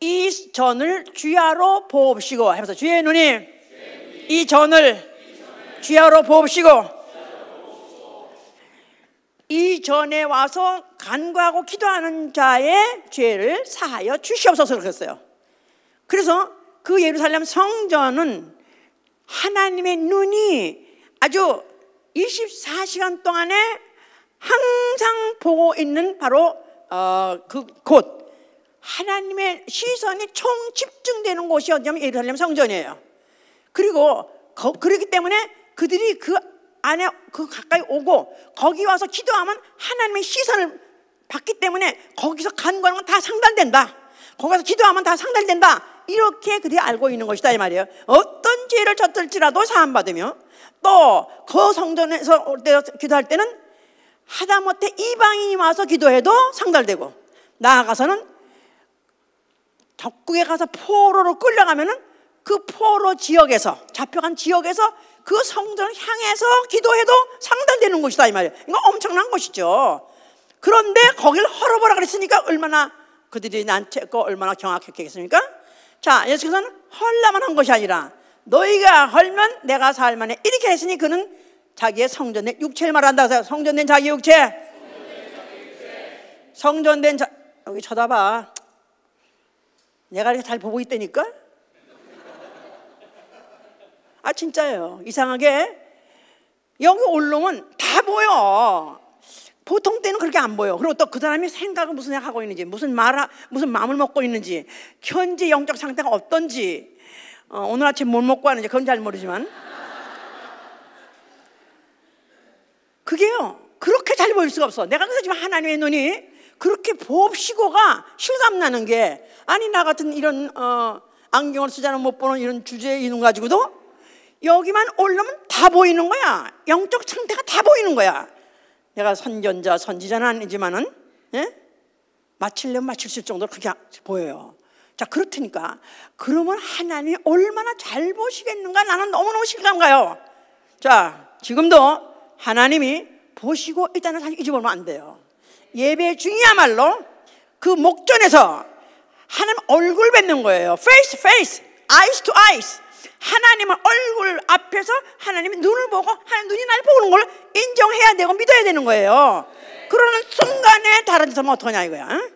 이 전을 주야로 보옵시고 하면서 주의 눈이 이 전을 주야로 보옵시고 이 전에 와서 간구하고 기도하는 자의 죄를 사하여 주시옵소서 그랬어요. 그래서 그 예루살렘 성전은 하나님의 눈이 아주 24시간 동안에 항상 보고 있는 바로 그 곳, 하나님의 시선이 총 집중되는 곳이 어디냐면 예루살렘 성전이에요. 그리고 그렇기 때문에 그들이 그 안에 가까이 오고 거기 와서 기도하면 하나님의 시선을 받기 때문에 거기서 간구하는 건 다 상달된다. 거기서 기도하면 다 상달된다. 이렇게 그들이 알고 있는 것이다 이 말이에요. 어떤 죄를 졌을지라도 사함받으며 또 그 성전에서 올 때 기도할 때는 하다못해 이방인이 와서 기도해도 상달되고, 나아가서는 적국에 가서 포로로 끌려가면은 그 포로 지역에서, 잡혀간 지역에서 그 성전을 향해서 기도해도 상달되는 곳이다 이 말이에요. 이거 엄청난 곳이죠. 그런데 거길 헐어보라 그랬으니까 얼마나 그들이 난처했고 얼마나 경악했겠습니까? 자, 예수께서는 헐라만 한 것이 아니라 너희가 헐면 내가 살만해, 이렇게 했으니 그는 자기의 성전된 육체를 말한다. 성전된 자기 육체. 성전된 자, 여기 쳐다봐. 내가 이렇게 잘 보고 있다니까? 아, 진짜예요. 이상하게 여기 올라오면 다 보여. 보통 때는 그렇게 안 보여. 그리고 또 그 사람이 생각을 무슨 하고 있는지, 무슨 마음을 먹고 있는지, 현재 영적 상태가 어떤지, 오늘 아침 뭘 먹고 하는지 그건 잘 모르지만 그게요, 그렇게 잘 보일 수가 없어. 내가 그래서 지금 하나님의 눈이 그렇게 봅시고가 실감나는 게, 아니 나 같은 이런 안경을 쓰자는 못 보는 이런 주제의 눈 가지고도 여기만 올라오면 다 보이는 거야. 영적 상태가 다 보이는 거야. 내가 선전자, 선지자는 아니지만은, 예? 맞추려면 맞출 수 있을 정도로 그렇게 보여요. 자, 그렇다니까. 그러면 하나님이 얼마나 잘 보시겠는가, 나는 너무너무 실감 가요. 자, 지금도 하나님이 보시고 있다는 사실 잊어버리면 안 돼요. 예배 중이야말로 그 목전에서 하나님 얼굴 뵙는 거예요. Face to face, eyes to eyes. 하나님은 얼굴 앞에서 하나님이 눈을 보고 하나님 눈이 날 보는 걸 인정해야 되고 믿어야 되는 거예요. 그러는 순간에 다른 데서 뭐 어떡하냐 이거야. 응?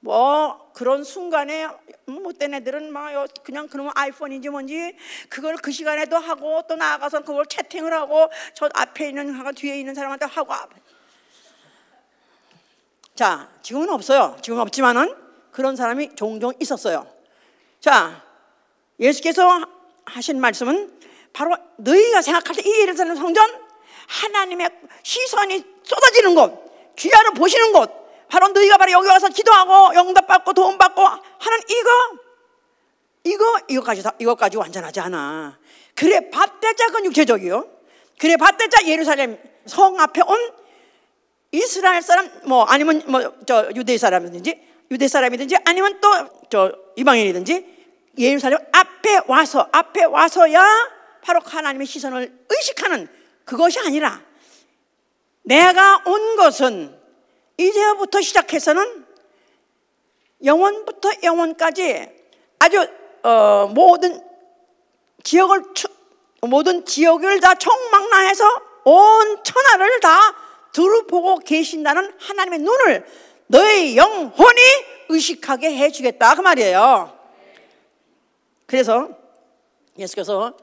뭐 그런 순간에 못된 애들은 막 그냥 그러면 아이폰인지 뭔지 그걸 그 시간에도 하고, 또 나아가서 그걸 채팅을 하고, 저 앞에 있는 하고 뒤에 있는 사람한테 하고. 자, 지금은 없어요. 지금은 없지만은 그런 사람이 종종 있었어요. 자, 예수께서 하신 말씀은 바로 너희가 생각할 때 이 예루살렘 성전, 하나님의 시선이 쏟아지는 곳, 귀하로 보시는 곳, 바로 너희가 바로 여기 와서 기도하고 영답받고 도움받고 하는 이거까지 완전하지 않아. 그래 밭대자 그건 육체적이요. 그래 밭대자 예루살렘 성 앞에 온 이스라엘 사람, 뭐 아니면 저 유대 사람이든지 아니면 또 저 이방인이든지 예루살렘 앞에 와서야 바로 하나님의 시선을 의식하는 그것이 아니라, 내가 온 것은 이제부터 시작해서는 영원부터 영원까지 아주 모든 지역을 다 총망라해서 온 천하를 다 두루보고 계신다는 하나님의 눈을 너의 영혼이 의식하게 해주겠다 그 말이에요. 그래서 예수께서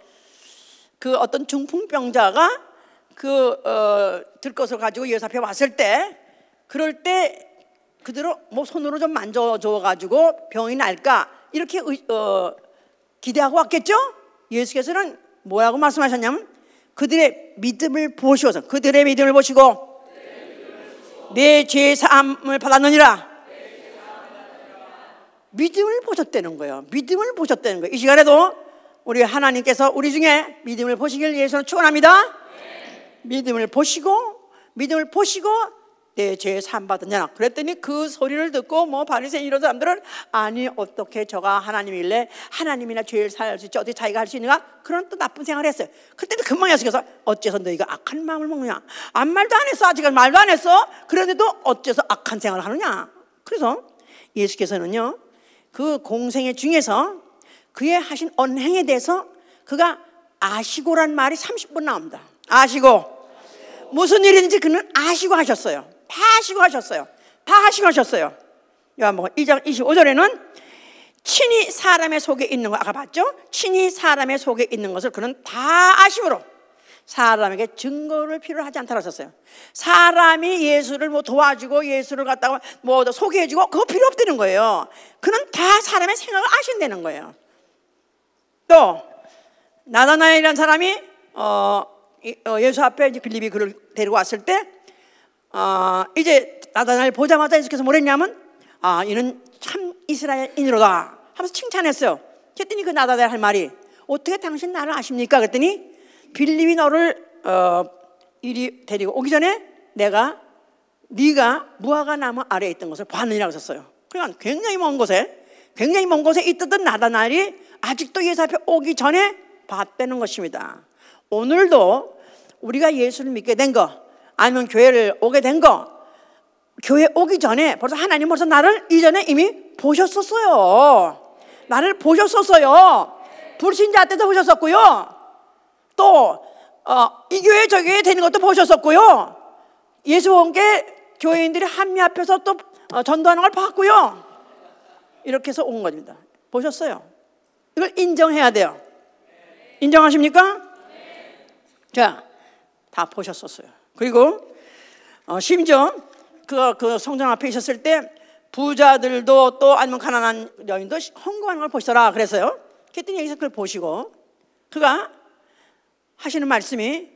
그 어떤 중풍병자가 그 들것을 가지고 예수 앞에 왔을 때, 그럴 때 그대로 뭐 손으로 좀 만져줘 가지고 병이 날까 이렇게 기대하고 왔겠죠. 예수께서는 뭐라고 말씀하셨냐면 그들의 믿음을 보시고 내 죄 사함을 받았느니라. 믿음을 보셨다는 거예요. 믿음을 보셨다는 거예요. 이 시간에도 우리 하나님께서 우리 중에 믿음을 보시길 예수는 축원합니다. 믿음을 보시고 내 죄 사함 받았냐. 그랬더니 그 소리를 듣고 뭐 바리새인 이런 사람들은, 아니 어떻게 저가 하나님일래 하나님이나 죄를 사할 수 있지, 어떻게 자기가 할 수 있는가, 그런 또 나쁜 생각을 했어요. 그때도 금방 예수께서 어째서 너희가 악한 마음을 먹느냐. 아무 말도 안 했어. 아직은 말도 안 했어. 그런데도 어째서 악한 생각을 하느냐. 그래서 예수께서는요 그 공생애 중에서 그의 하신 언행에 대해서 그가 아시고란 말이 30번 나옵니다. 아시고. 무슨 일이든지 그는 아시고 하셨어요. 다 하시고 하셨어요. 요한복음 2장 25절에는 친히 사람의 속에 있는 거, 아까 봤죠? 친히 사람의 속에 있는 것을 그는 다 아심으로 사람에게 증거를 필요로 하지 않다고 하셨어요. 사람이 예수를 뭐 도와주고 예수를 갖다가 뭐 소개해주고 그거 필요 없다는 거예요. 그는 다 사람의 생각을 아신다는 거예요. 또 나다나엘이라는 사람이 예수 앞에 이제 빌립이 그를 데리고 왔을 때 이제 나다나엘 보자마자 예수께서 뭐랬냐면 이는 참 이스라엘인으로다 하면서 칭찬했어요. 그랬더니 그 나다나엘 할 말이 어떻게 당신 나를 아십니까? 그랬더니 빌립이 너를 이리 데리고 오기 전에 네가 무화과 나무 아래에 있던 것을 봤느니라고 썼어요. 그러니까 굉장히 먼 곳에 있던 나다나엘이 아직도 예수 앞에 오기 전에 봤다는 것입니다. 오늘도 우리가 예수를 믿게 된 거, 아니면 교회를 오게 된 거, 교회 오기 전에 벌써 하나님 벌써 나를 이전에 이미 보셨었어요. 나를 보셨었어요. 불신자 때도 보셨었고요. 또 이 교회 저 교회 되는 것도 보셨었고요. 예수 온 게 교회인들이 한미 앞에서 또 전도하는 걸 봤고요. 이렇게 해서 온 겁니다. 보셨어요. 이걸 인정해야 돼요. 인정하십니까? 자, 다 보셨었어요. 그리고 심지어 그 성전 앞에 있었을 때 부자들도 또 아니면 가난한 여인도 헌금하는 걸 보시더라 그랬어요. 그랬더니 여기서 그걸 보시고 그가 하시는 말씀이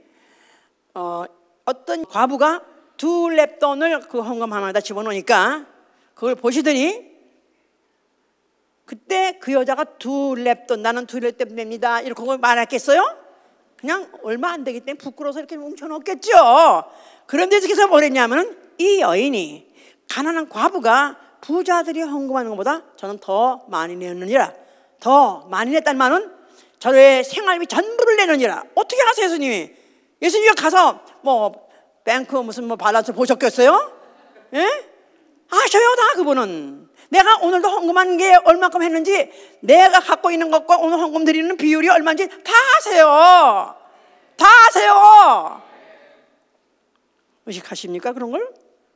어떤 과부가 2렙돈을 그 헌금함에다 집어넣으니까 그걸 보시더니 그때 그 여자가 2렙돈, 나는 2렙돈 냅니다 이렇게 말했겠어요? 그냥 얼마 안 되기 때문에 부끄러워서 이렇게 뭉쳐놓겠죠. 그런데 그래서 뭐랬냐면 이 여인이 가난한 과부가 부자들이 헌금하는 것보다 저는 더 많이 내느니라. 더 많이 냈단 말은 저의 생활비 전부를 내느니라. 어떻게 하세요, 예수님이? 예수님이 가서 뭐 뱅크 무슨 뭐 발라서 보셨겠어요? 예? 아셔요 다 그분은. 내가 오늘도 헌금한 게 얼마큼 했는지, 내가 갖고 있는 것과 오늘 헌금 드리는 비율이 얼마인지 다 아세요. 다 아세요. 의식하십니까 그런 걸?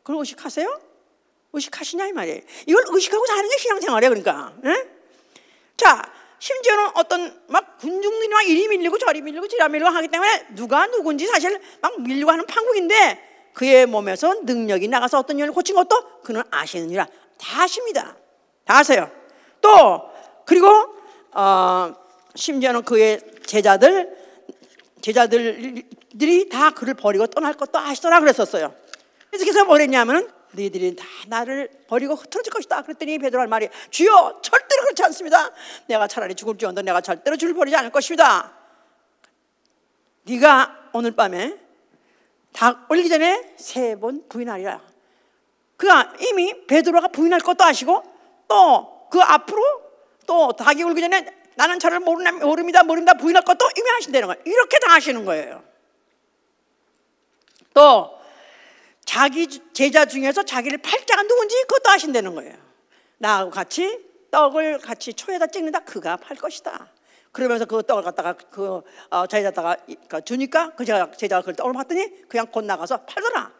그걸 의식하세요? 의식하시냐 이 말이에요. 이걸 의식하고 사는 게 신앙생활이에요. 그러니까 자, 심지어는 어떤 막 군중들이 막 이리 밀리고 저리 밀리고 저리 밀리고 하기 때문에 누가 누군지 사실 막 밀리고 하는 판국인데 그의 몸에서 능력이 나가서 어떤 일을 고친 것도 그는 아시느니라. 다 아십니다. 다 아세요. 또 그리고 심지어는 그의 제자들이 다 그를 버리고 떠날 것도 아시더라 그랬었어요. 그래서 뭐랬냐면 너희들이 다 나를 버리고 흩어질 것이다. 그랬더니 베드로가 할 말이 주여 절대로 그렇지 않습니다. 내가 차라리 죽을지언정 내가 절대로 주를 버리지 않을 것입니다. 네가 오늘 밤에 닭 올리기 전에 3번 부인하리라. 그가 이미 베드로가 부인할 것도 아시고 또 그 앞으로 또 닭이 울기 전에 나는 저를 모릅니다 부인할 것도 이미 하신다는 거예요. 이렇게 다 하시는 거예요. 또 자기 제자 중에서 자기를 팔 자가 누군지 그것도 아신다는 거예요. 나하고 같이 떡을 같이 초에다 찍는다. 그가 팔 것이다. 그러면서 그 떡을 갖다가 그 제자다가 주니까 그 제자가 그 떡을 봤더니 그냥 곧 나가서 팔더라.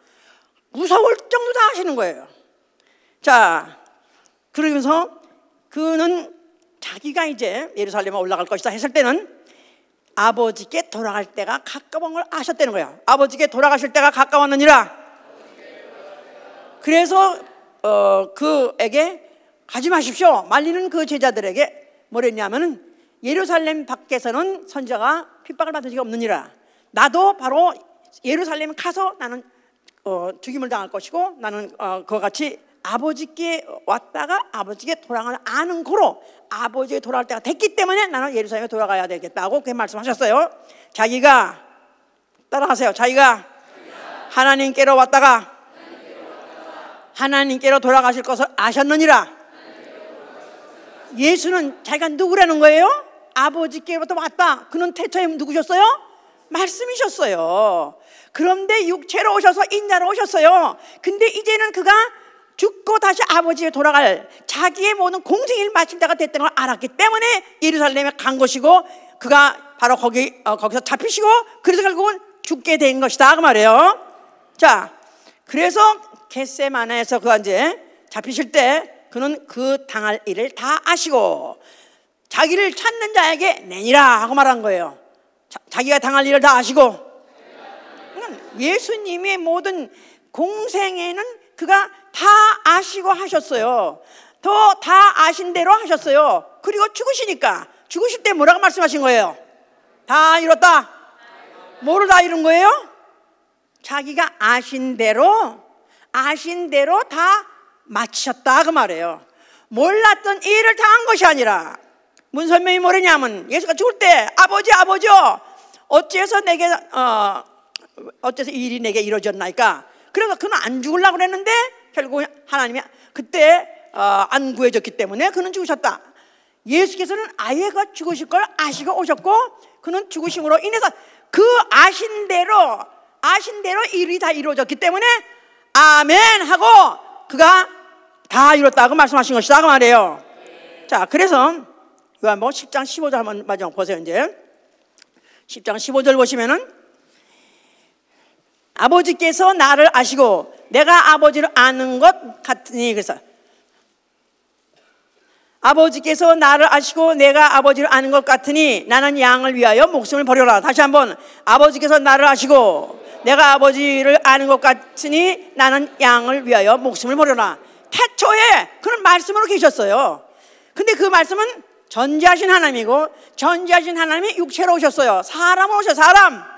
무서울 정도 다 하시는 거예요. 자, 그러면서 그는 자기가 이제 예루살렘에 올라갈 것이다 했을 때는 아버지께 돌아갈 때가 가까운 걸 아셨다는 거예요. 아버지께 돌아가실 때가 가까웠느니라. 그래서 그에게 가지 마십시오 말리는 그 제자들에게 뭐랬냐면은 예루살렘 밖에서는 선지자가 핍박을 받은 적이 없느니라. 나도 바로 예루살렘 가서 나는 죽임을 당할 것이고 나는 그와 같이 아버지께 왔다가 아버지께 돌아가는 아는 고로 아버지께 돌아갈 때가 됐기 때문에 나는 예루살렘에 돌아가야 되겠다고 그렇게 말씀하셨어요. 자기가 따라하세요. 자기가 하나님께로 왔다가 하나님께로 돌아가실 것을 아셨느니라. 예수는 자기가 누구라는 거예요? 아버지께로부터 왔다. 그는 태초에 누구셨어요? 말씀이셨어요. 그런데 육체로 오셔서 인자로 오셨어요. 근데 이제는 그가 죽고 다시 아버지에 돌아갈 자기의 모든 공생일 마칠 때가 됐다는 걸 알았기 때문에 예루살렘에 간 것이고 그가 바로 거기서 잡히시고 그래서 결국은 죽게 된 것이다 그 말이에요. 자, 그래서 겟세마네에서 그가 이제 잡히실 때 그는 그 당할 일을 다 아시고 자기를 찾는 자에게 내니라 하고 말한 거예요. 자기가 당할 일을 다 아시고 예수님의 모든 공생에는 그가 다 아시고 하셨어요. 더 다 아신 대로 하셨어요. 그리고 죽으시니까 죽으실 때 뭐라고 말씀하신 거예요? 다 이뤘다. 뭐를 다 이룬 거예요? 자기가 아신 대로 다 마치셨다 그 말이에요. 몰랐던 일을 다 한 것이 아니라 무슨 설명이 뭐냐면 예수가 죽을 때 아버지요 어째서 내게 어째서 이 일이 내게 이루어졌나이까. 그래서 그는 안 죽으려고 그랬는데 결국 하나님이 그때 안 구해졌기 때문에 그는 죽으셨다. 예수께서는 아예 그 죽으실 걸 아시고 오셨고 그는 죽으심으로 인해서 그 아신 대로 일이 다 이루어졌기 때문에 아멘 하고 그가 다 이뤘다고 말씀하신 것이다 그 말이에요. 자, 그래서 요한복음 10장 15절 한번 마지막 보세요. 이제 10장 15절 보시면은 아버지께서 나를 아시고 내가 아버지를 아는 것 같으니, 그래서 아버지께서 나를 아시고 내가 아버지를 아는 것 같으니 나는 양을 위하여 목숨을 버려라. 다시 한번, 아버지께서 나를 아시고 내가 아버지를 아는 것 같으니 나는 양을 위하여 목숨을 버려라. 태초에 그런 말씀으로 계셨어요. 근데 그 말씀은 전지하신 하나님이고 전지하신 하나님이 육체로 오셨어요. 사람으로 오셨어요.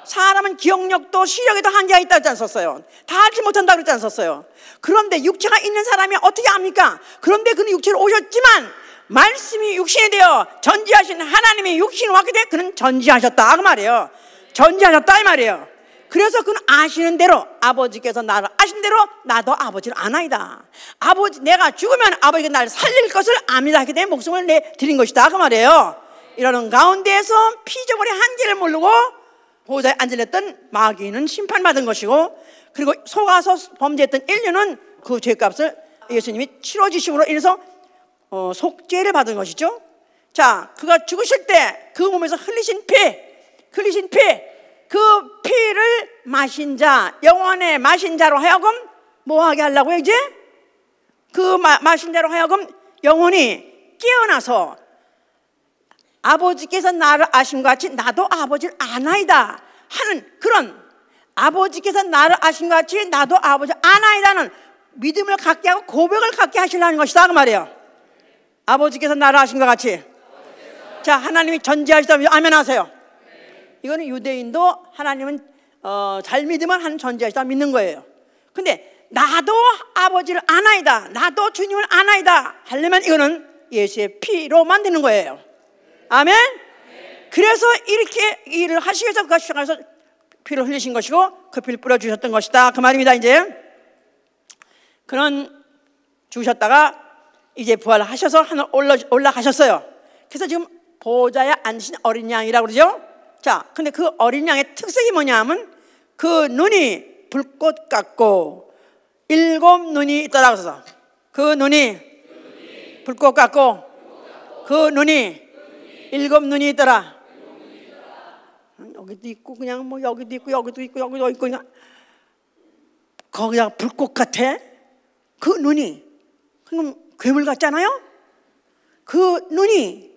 사람은 기억력도 시력에도 한계가 있다고 하지 않았어요? 다 알지 못한다고 그러지 않았어요? 그런데 육체가 있는 사람이 어떻게 합니까? 그런데 그는 육체로 오셨지만 말씀이 육신이 되어 전지하신 하나님이 육신이 왔기 때문에 그는 전지하셨다 그 말이에요. 전지하셨다 이 말이에요. 그래서 그는 아시는 대로, 아버지께서 나를 아신 대로 나도 아버지를 아나이다. 내가 죽으면 아버지가 나를 살릴 것을 압니다 하기 때문에 목숨을 내드린 것이다 그 말이에요. 이러는 가운데에서 피조물의 한계를 모르고 보호자에 앉아있던 마귀는 심판받은 것이고, 그리고 속아서 범죄했던 인류는 그 죄값을 예수님이 치러주심으로 인해서 속죄를 받은 것이죠. 자, 그가 죽으실 때 그 몸에서 흘리신 피, 그 피를 마신 자, 영원의 마신 자로 하여금 뭐하게 하려고요? 이제 그 마신 자로 하여금 영원히 깨어나서 아버지께서 나를 아심과 같이 나도 아버지를 아나이다 하는, 그런 아버지께서 나를 아심과 같이 나도 아버지를 아나이다는 믿음을 갖게 하고 고백을 갖게 하시려는 것이다 그 말이에요. 아버지께서 나를 아심과 같이. 자, 하나님이 전지하시다면 아멘 하세요. 이거는 유대인도 하나님은 잘 믿으면 하나님 전지하시다 믿는 거예요. 근데 나도 아버지를 아나이다, 나도 주님을 아나이다 하려면 이거는 예수의 피로만 되는 거예요. 아멘. 그래서 이렇게 일을 하시기 위해서 그가 시작해서 피를 흘리신 것이고 그 피를 뿌려주셨던 것이다 그 말입니다. 이제 그는 죽으셨다가 이제 부활하셔서 하늘 올라가셨어요. 그래서 지금 보호자에 앉으신 어린 양이라고 그러죠. 자, 근데 그 어린 양의 특색이 뭐냐면 그 눈이 불꽃 같고 7 눈이 있더라. 그래서 그 눈이 불꽃 같고 그 눈이 7 눈이 있더라. 여기도 있고 그냥 뭐 여기도 있고 여기도 있고 여기도 있고 그냥 거기가 불꽃 같아. 그 눈이 그럼 괴물 같잖아요. 그 눈이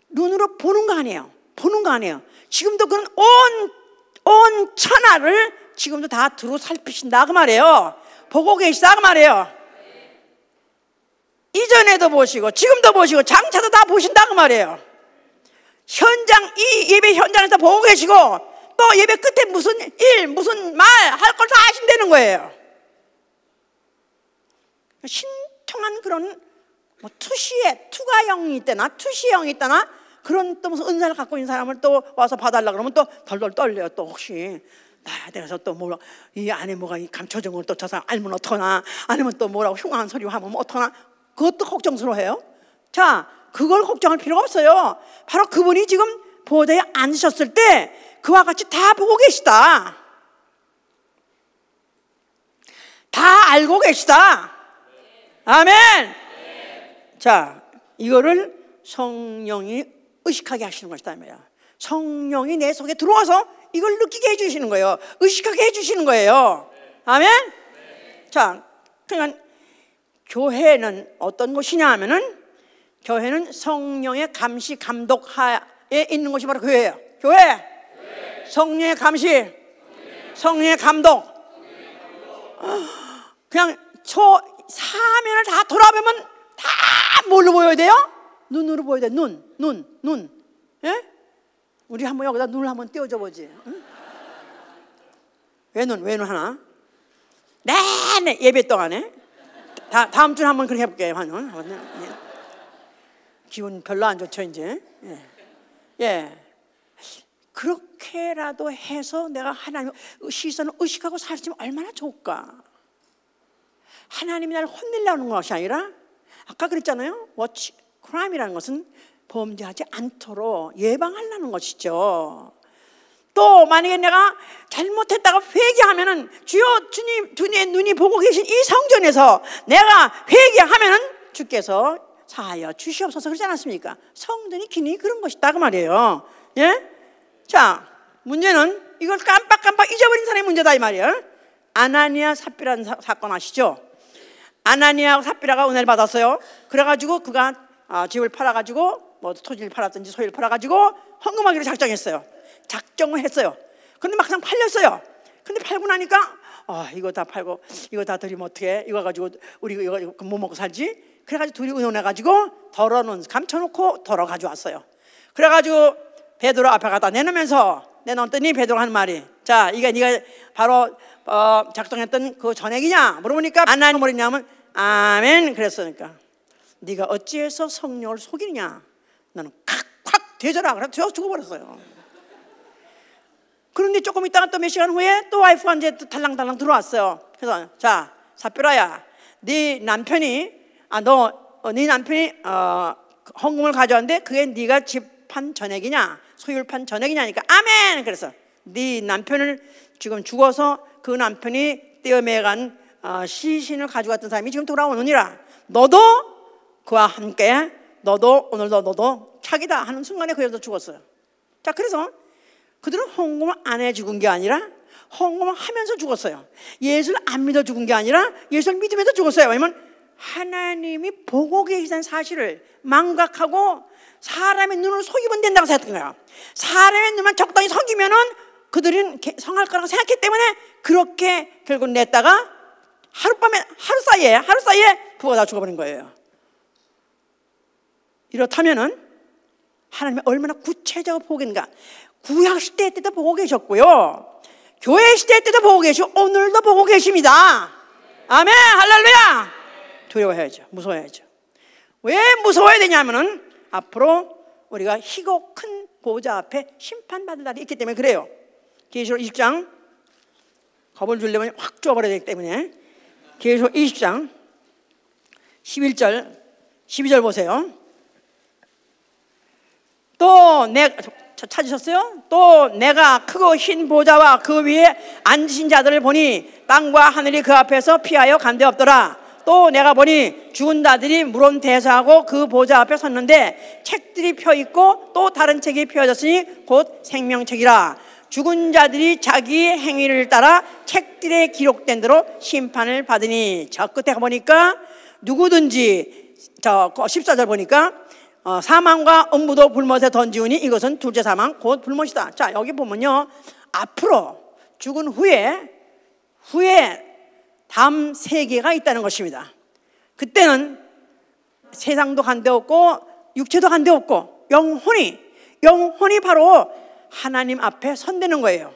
눈으로 보는 거 아니에요. 보는 거 아니에요. 지금도 그는 온 천하를 지금도 다 두루 살피신다 그 말이에요. 보고 계시다 그 말이에요. 이전에도 보시고 지금도 보시고 장차도 다 보신다 그 말이에요. 이 예배 현장에서 보고 계시고 또 예배 끝에 무슨 일 무슨 말 할 걸 다 아신다는 거예요. 신통한 그런 뭐 투가형이 있다나 투시형이 있다나 그런 또 무슨 은사를 갖고 있는 사람을 또 와서 봐달라 그러면 또 덜덜 떨려요. 또 혹시 나야 돼서 또 뭐 이 안에 뭐가 감춰진 걸 또 저 사람 알면 어떡하나, 아니면 또 뭐라고 흉한 소리 하면 어떡하나, 그것도 걱정스러워해요. 자, 그걸 걱정할 필요가 없어요. 바로 그분이 지금 보호자에 앉으셨을 때 그와 같이 다 보고 계시다, 다 알고 계시다. 아멘. 자, 이거를 성령이 의식하게 하시는 것이다. 성령이 내 속에 들어와서 이걸 느끼게 해주시는 거예요. 의식하게 해주시는 거예요. 아멘. 자, 그러니까 교회는 어떤 곳이냐 하면은, 교회는 성령의 감시 감독하에 있는 곳이 바로 교회예요. 교회. 성령의 감시, 성령의 감독. 그냥 사면을 다 돌아보면 다 뭘로 보여야 돼요? 눈으로 보여야 돼. 눈. 예? 우리 한번 여기다 눈을 한번 띄워줘 보지. 응? 왜 눈 하나? 네, 예배 동안에. 다음 주에 한번 그렇게 해볼게요. 기분 별로 안 좋죠 이제. 예. 그렇게라도 해서 내가 하나님 시선을 의식하고 살았으면 얼마나 좋을까. 하나님이 나를 혼내려는 것이 아니라 아까 그랬잖아요. Watch crime이라는 것은 범죄하지 않도록 예방하려는 것이죠. 또 만약에 내가 잘못했다가 회개하면은 주여 주님 눈이 보고 계신 이 성전에서 내가 회개하면은 주께서 사하여 주시옵소서 그러지 않았습니까? 성전이 기능이 그런 것이다 그 말이에요. 예? 자, 문제는 이걸 깜빡 잊어버린 사람의 문제다 이 말이에요. 아나니아 삽비라는 사건 아시죠? 아나니아하고 삽비라가 은혜를 받았어요. 그래가지고 그가 집을 팔아가지고 뭐 토지를 팔았든지 소유를 팔아가지고 헌금하기로 작정했어요. 작정을 했어요. 근데 막상 팔렸어요. 근데 팔고 나니까 이거 다 팔고 이거 다 드리면 어떡해? 이거 가지고 우리 이거 뭐 먹고 살지? 그래가지고 둘이 의논해가지고 덜어놓은 감춰놓고 덜어 가져왔어요. 그래가지고 베드로 앞에 갖다 내놓았더니 베드로가 하는 말이 자 이게 네가 바로 작정했던 그 전액이냐 물어보니까 아나니아 뭐랬냐면 아멘 그랬으니까 네가 어찌해서 성령을 속이느냐 너는 콱콱 되져라 그래서 되어 죽어버렸어요. 그런데 조금 있다가 또 몇 시간 후에 또 와이프가 이제 또 달랑달랑 들어왔어요. 그래서 자 삽비라야 네 남편이 네 남편이 헌금을 가져왔는데 그게 네가 집 판 전액이냐 소유를 판 전액이냐니까 아멘 그래서 네 남편을 지금 죽어서 그 남편이 떼어매간 시신을 가져갔던 사람이 지금 돌아오느니라 너도 그와 함께 오늘도 너도 착이다 하는 순간에 그 여자도 죽었어요. 자 그래서 그들은 헌금을 안 해 죽은 게 아니라 헌금을 하면서 죽었어요. 예수를 안 믿어 죽은 게 아니라 예수를 믿으면서 죽었어요. 왜냐면 하나님이 보고 계시다는 사실을 망각하고 사람의 눈을 속이면 된다고 생각했던 거예요. 사람의 눈만 적당히 속이면은 그들은 성할 거라고 생각했기 때문에 그렇게 결국 냈다가 하루 사이에 부부가 다 죽어버린 거예요. 이렇다면은 하나님이 얼마나 구체적으로 보고 계신가. 구약 시대 때도 보고 계셨고요. 교회 시대 때도 보고 계시고 오늘도 보고 계십니다. 아멘 할렐루야. 두려워해야죠. 무서워해야죠. 왜 무서워야 되냐면은 앞으로 우리가 희고 큰 보좌 앞에 심판받을 날이 있기 때문에 그래요. 계시록 20장 겁을 주려면 확 쪼아버려야 되기 때문에 계시록 20장 11절 12절 보세요. 찾으셨어요? 또 내가 크고 흰 보좌와 그 위에 앉으신 자들을 보니 땅과 하늘이 그 앞에서 피하여 간데 없더라. 또 내가 보니 죽은 자들이 물론 대사하고 그 보좌 앞에 섰는데 책들이 펴있고 또 다른 책이 펴졌으니 곧 생명책이라. 죽은 자들이 자기 행위를 따라 책들에 기록된 대로 심판을 받으니. 저 끝에 가보니까 누구든지 14절 보니까 사망과 음부도 불못에 던지우니 이것은 둘째 사망 곧 불못이다. 자 여기 보면요 앞으로 죽은 후에 다음 세계가 있다는 것입니다. 그때는 세상도 간데 없고 육체도 간데 없고 영혼이 바로 하나님 앞에 선대는 거예요.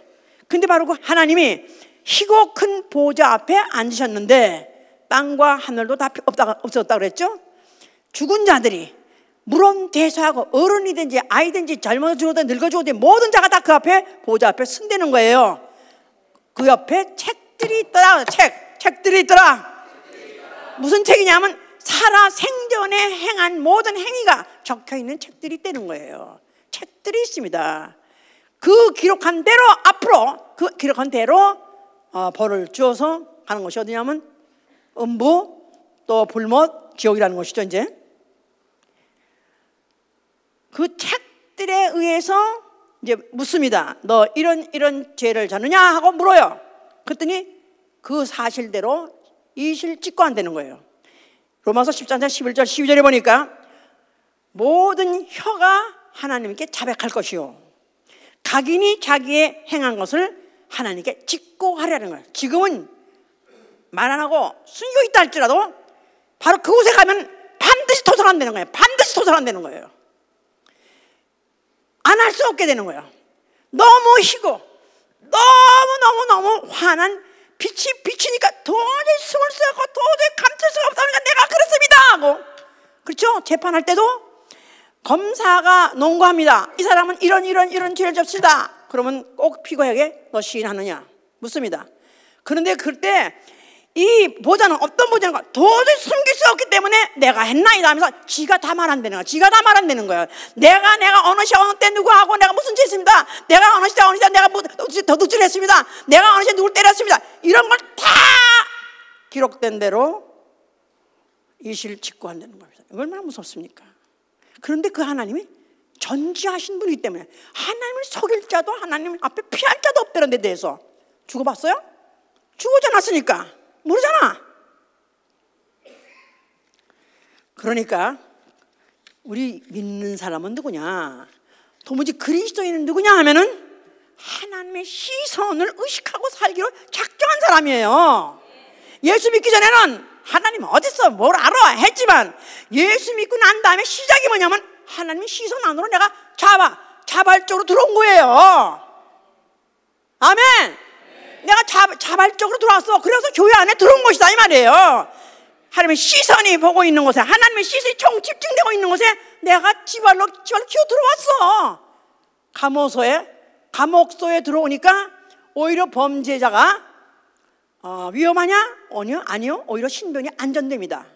근데 바로 그 하나님이 희고 큰 보좌 앞에 앉으셨는데 땅과 하늘도 다 없었다 그랬죠. 죽은 자들이 물론 대소하고 어른이든지 아이든지 젊어 죽어도 늙어 죽어도 모든 자가 다 그 앞에 보좌 앞에 선대는 거예요. 그 옆에 책들이 있더라. 책들이 있더라. 무슨 책이냐면 살아 생전에 행한 모든 행위가 적혀있는 책들이 있다는 거예요. 책들이 있습니다. 그 기록한 대로 앞으로 그 기록한 대로 벌을 주어서 가는 것이 어디냐면 음부 또 불못 지옥이라는 것이죠. 이제 그 책들에 의해서 이제 묻습니다. 너 이런 죄를 졌느냐 하고 물어요. 그랬더니 그 사실대로 이실 찍고 안 되는 거예요. 로마서 13장 11절 12절에 보니까 모든 혀가 하나님께 자백할 것이요 각인이 자기의 행한 것을 하나님께 짓고 하려는 거예요. 지금은 말 안 하고 숨기고 있다 할지라도 바로 그곳에 가면 반드시 토설한다는 거예요. 반드시 토설한다는 거예요. 안 할 수 없게 되는 거예요. 너무 희고 너무 화난 빛이 비치니까 도저히 숨을 수 없고 도저히 감출 수가 없다니까 내가 그렇습니다 하고. 그렇죠? 재판할 때도 검사가 논거합니다. 이 사람은 이런 죄를 졌습니다. 그러면 꼭 피고에게 너 시인하느냐 묻습니다. 그런데 그때 이 보좌는 어떤 보좌인가 도저히 숨길 수 없기 때문에 내가 했나이다 하면서 지가 다 말한다는 거야. 지가 다 말한다는 거야. 내가 어느 시간 어느 때 누구하고 내가 무슨 죄 했습니다. 내가 어느 시간 내가 도둑질 했습니다. 내가 어느 시간 누굴 때렸습니다. 이런 걸 다 기록된 대로 이실직고한다는 겁니다. 얼마나 무섭습니까? 그런데 그 하나님이 전지하신 분이기 때문에 하나님을 속일 자도 하나님 앞에 피할 자도 없다는 데 대해서 죽어봤어요? 죽어지 않았으니까 모르잖아. 그러니까 우리 믿는 사람은 누구냐, 도무지 그리스도인은 누구냐 하면은 하나님의 시선을 의식하고 살기로 작정한 사람이에요. 예수 믿기 전에는 하나님 어딨어 뭘 알아 했지만 예수 믿고 난 다음에 시작이 뭐냐면 하나님의 시선 안으로 내가 자발적으로 들어온 거예요. 아멘. 내가 자발적으로 들어왔어. 그래서 교회 안에 들어온 것이다 이 말이에요. 하나님의 시선이 보고 있는 곳에, 하나님의 시선이 총 집중되고 있는 곳에 내가 지발로 기어 들어왔어. 감옥소에 들어오니까 오히려 범죄자가 위험하냐? 아니요. 오히려 신변이 안전됩니다.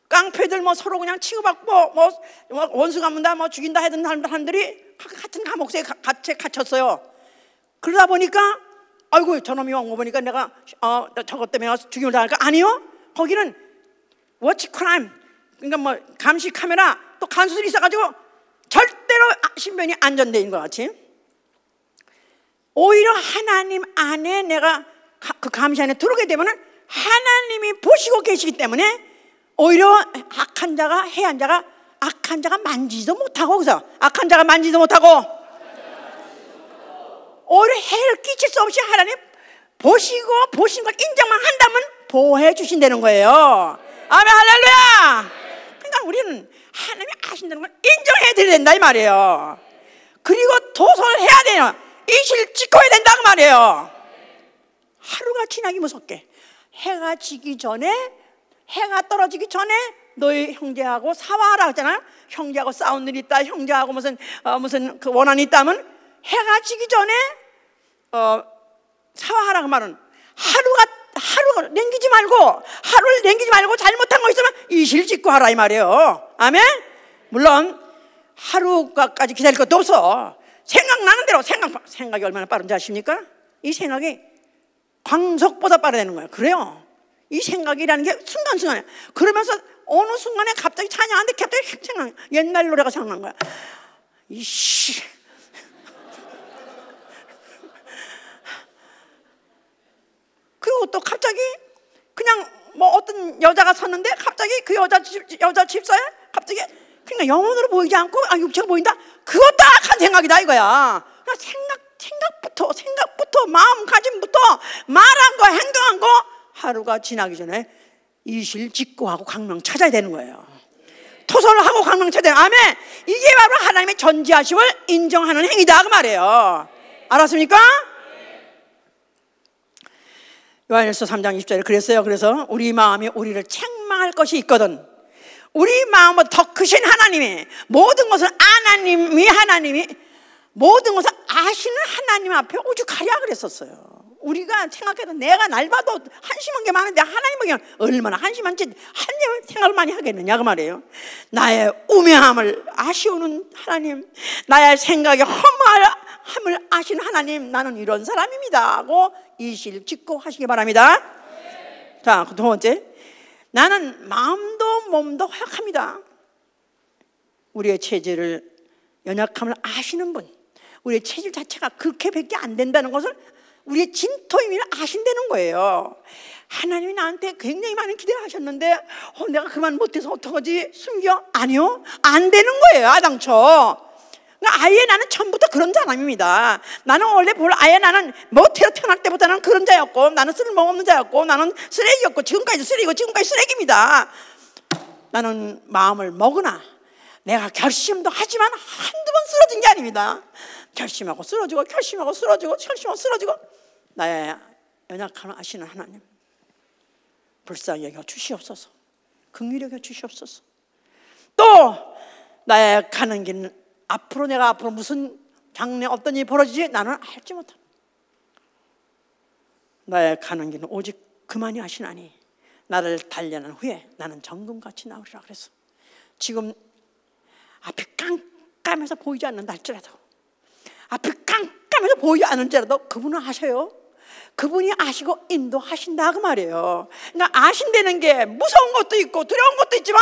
깡패들 서로 그냥 치고받고 원수 갚는다 죽인다 하던 사람들이 같은 감옥소에 갇혔어요. 그러다 보니까 아이고 저놈이 온 거 보니까 내가 저것 때문에 죽임을 당할까? 아니요. 거기는 워치 크라임, 그러니까 감시 카메라 또 간수들이 있어가지고 절대로 신변이 안전되어 있는 것 같이 오히려 하나님 안에 내가 그 감시 안에 들어오게 되면은 하나님이 보시고 계시기 때문에 오히려 악한 자가 만지지도 못하고, 그래서 악한 자가 만지지도 못하고 오히려 해를 끼칠 수 없이 하나님 보신 걸 인정만 한다면 보호해 주신다는 거예요. 아멘 할렐루야. 그러니까 우리는 하나님이 아신다는 걸 인정해 드려야 된다 이 말이에요. 그리고 도서를 해야 돼요. 이실 지켜야 된다 그 말이에요. 하루가 지나기 무섭게 해가 떨어지기 전에 너희 형제하고 사화하라 했잖아요. 형제하고 싸운 일이 있다, 형제하고 무슨 그 원한이 있다면 해가 지기 전에 사화하라고 말은 하루를 남기지 말고 잘못한 거 있으면 이실직고 하라 이 말이에요. 아멘. 물론 하루까지 기다릴 것도 없어. 생각나는 대로 생각이 얼마나 빠른지 아십니까? 이 생각이 광속보다 빠르다는 거예요. 그래요. 이 생각이라는 게 순간순간이에요. 그러면서 어느 순간에 갑자기 찬양하는데 갑자기 생각나. 옛날 노래가 생각난 거야. 이씨. 그리고 또 갑자기 그냥 어떤 여자가 섰는데 갑자기 그 여자 집사에 갑자기 그러니까 영혼으로 보이지 않고 육체가 보인다. 그것도 악한 생각이다 이거야. 생각부터 마음가짐부터 말한 거 행동한 거 하루가 지나기 전에 이실직고하고 광명 찾아야 되는 거예요. 토설을 하고 광명 찾아야 되는. 아멘. 이게 바로 하나님의 전지하심을 인정하는 행위다 그 말이에요. 알았습니까? 요한일서 3장 20절에 그랬어요. 그래서 우리 마음이 우리를 책망할 것이 있거든 우리 마음보다 더 크신 하나님이 모든 것을 하나님이 모든 것을 아시는 하나님 앞에 오죽하랴 그랬었어요. 우리가 생각해도 내가 날 봐도 한심한 게 많은데 하나님 보기엔 얼마나 한심한지 하나님 생각을 많이 하겠느냐 그 말이에요. 나의 우매함을 아시오는 하나님, 나의 생각의 허무함을 아시는 하나님, 나는 이런 사람입니다 하고 이실직고 하시기 바랍니다. 자, 두 번째, 나는 마음도 몸도 허약합니다. 우리의 체질을 연약함을 아시는 분, 우리의 체질 자체가 그렇게밖에 안 된다는 것을 우리의 진토임을 아신다는 거예요. 하나님이 나한테 굉장히 많은 기대를 하셨는데 내가 그만 못해서 어떡하지? 숨겨? 아니요, 안 되는 거예요. 아당초 아예 나는 처음부터 그런 사람입니다. 나는 원래 나는 태어날 때부터는 그런 자였고, 나는 쓸모없는 자였고, 나는 쓰레기였고, 지금까지 쓰레기입니다. 나는 마음을 먹으나 내가 결심도 하지만 한두 번 쓰러진 게 아닙니다. 결심하고 쓰러지고 나의 연약함을 아시는 하나님, 불쌍히 여겨 주시옵소서. 긍휼히 여겨 주시옵소서. 또 나의 가는 길은 앞으로 내가 앞으로 무슨 장래 어떤 일이 벌어지지 나는 알지 못한다. 나의 가는 길은 오직 그만이 하시나니 나를 단련한 후에 나는 정금같이 나오리라 그랬어. 지금 앞이 깜깜해서 보이지 않는다 할지라도, 앞이 깜깜해서 보이지 않을지라도 그분은 아셔요. 그분이 아시고 인도하신다 그 말이에요. 그러니까 아신다는 게 무서운 것도 있고 두려운 것도 있지만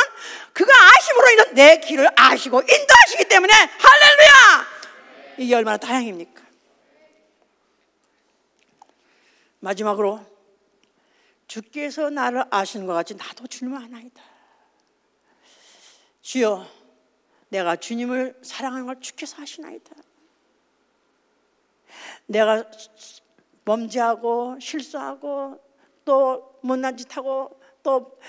그가 아심으로 인해 내 길을 아시고 인도하시기 때문에 할렐루야! 이게 얼마나 다행입니까? 마지막으로 주께서 나를 아시는 것 같이 나도 주님을 아나이다. 주여, 내가 주님을 사랑하는 걸 주께서 아시나이다. 내가 범죄하고 실수하고 또 못난 짓하고 또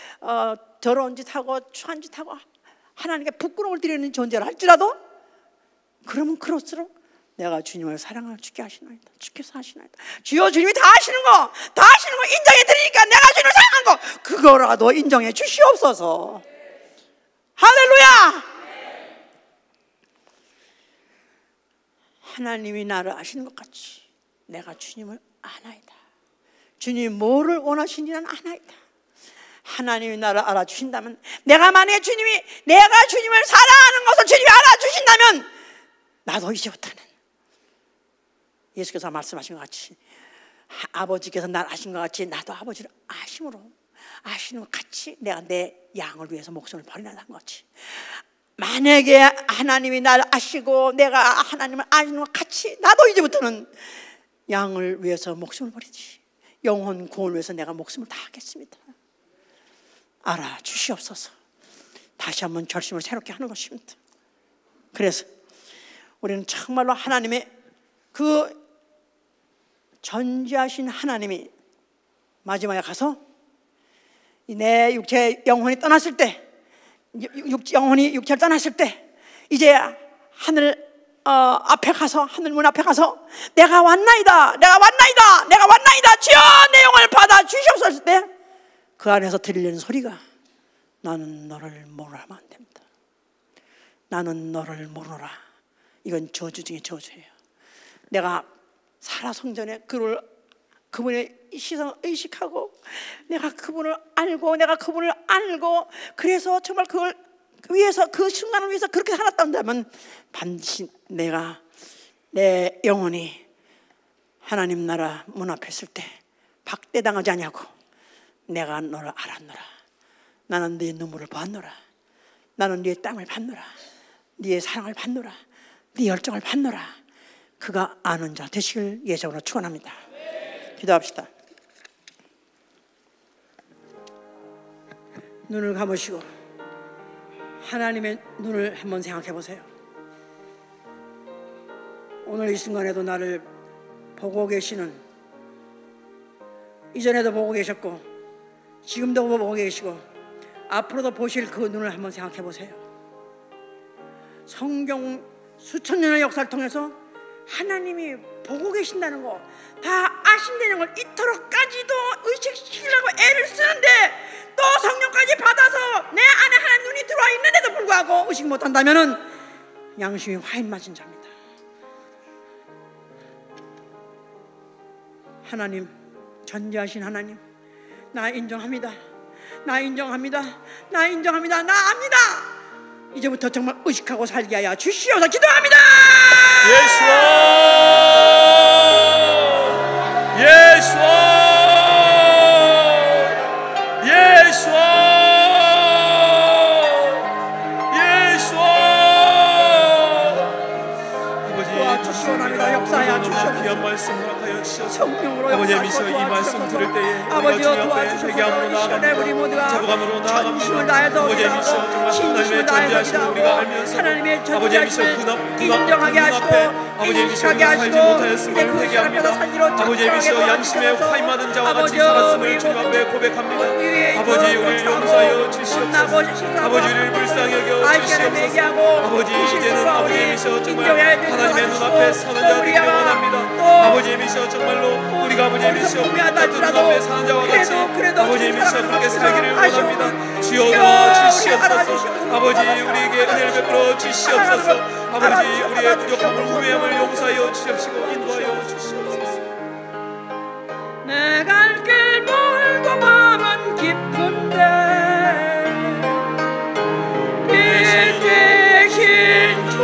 더러운 짓하고 추한 짓하고 하나님께 부끄러움을 드리는 존재를 할지라도 그러면 그럴수록 내가 주님을 사랑하는 주께 아시나이다. 주께서 아시나이다. 주여, 주님이 다 아시는 거 인정해 드리니까 내가 주님을 사랑하는 거 그거라도 인정해 주시옵소서. 할렐루야! 하나님이 나를 아시는 것 같이 내가 주님을 아나이다. 주님이 뭐를 원하시는지 나는 아나이다. 하나님이 나를 알아주신다면, 내가 만약에 내가 주님을 사랑하는 것을 주님이 알아주신다면 나도 이제부터는 예수께서 말씀하신 것 같이 아버지께서 나를 아신 것 같이 나도 아버지를 아시는 것 같이 내가 내 양을 위해서 목숨을 버린다는 거지. 만약에 하나님이 나를 아시고 내가 하나님을 아시는 것 같이 나도 이제부터는 양을 위해서 목숨을 버리지 영혼 구원을 위해서 내가 목숨을 다하겠습니다. 알아주시옵소서. 다시 한번 결심을 새롭게 하는 것입니다. 그래서 우리는 정말로 하나님의 그 전지하신 하나님이 마지막에 가서 내 육체 영혼이 떠났을 때, 영혼이 육체를 떠났을 때 이제 하늘 앞에 가서, 하늘 문 앞에 가서 내가 왔나이다 주여 내 영혼을 받아 주시옵소서 했을 때 그 안에서 들리는 소리가 나는 너를 모르라 하면 안 됩니다. 나는 너를 모르라. 이건 저주 중에 저주예요. 내가 살아 성전에 그분의 시선을 의식하고 내가 그분을 알고 그래서 정말 그걸 위해서 그 순간을 위해서 그렇게 살았다면 반드시 내 영혼이 하나님 나라 문 앞에 있을 때 박대당하지 않냐고. 내가 너를 알았노라. 나는 네 눈물을 보았노라. 나는 네 땀을 봤노라. 네 사랑을 봤노라. 네 열정을 봤노라. 그가 아는 자 되시길 예정으로 축원합니다. 기도합시다. 눈을 감으시고 하나님의 눈을 한번 생각해 보세요. 오늘 이 순간에도 나를 보고 계시는, 이전에도 보고 계셨고 지금도 보고 계시고 앞으로도 보실 그 눈을 한번 생각해 보세요. 성경 수천 년의 역사를 통해서 하나님이 보고 계신다는 거, 다 아신다는 걸 이토록까지도 의식시키려고 애를 쓰는데 또 성령까지 받아서 내 안에 하나님 눈이 들어와 있는데도 불구하고 의식 못한다면 양심이 화인 맞은 자입니다. 하나님, 전지하신 하나님, 나 인정합니다. 나 압니다. 이제부터 정말 의식하고 살게 하여 주시옵소서. 기도합니다. 역사하여 주시옵소서. 아버지께서 이 말씀 들을 때에 아버지여 도와주시옵소서. 우리 모두가 전심을 다해서 하나님의 전지하심을 우리가 알면서 하나님의 전지하심을 인정하게 하시고 인식하게 하시고 이제 그 사람마다 산지로 아버지께서 양심에 화인 맞은 자와 같이 살았음을 주님 앞에 고백합니다. 아버지 우리를 용서하여 주시옵소서. 아버지 우리를 불쌍히 여겨 주시옵소서. 아버지 이제는 아버지께서 정말 하나님의 눈앞에 서는 자들이 원합니다. 아버지님이시여 정말로 우리가 아버지님이시여 같은 가운데 사는 자와 같이 아버지님이시여 그렇게 살기를 원합니다. 주여 주시옵소서. 아버지 우리에게 은혜를 베풀어 주시옵소서. 아버지 우리의 부족함을 우매함을 용서하여 주시옵시고 인도하여 주시옵소서. 내 갈 길 멀고 마음은 깊은데 빛 대신 주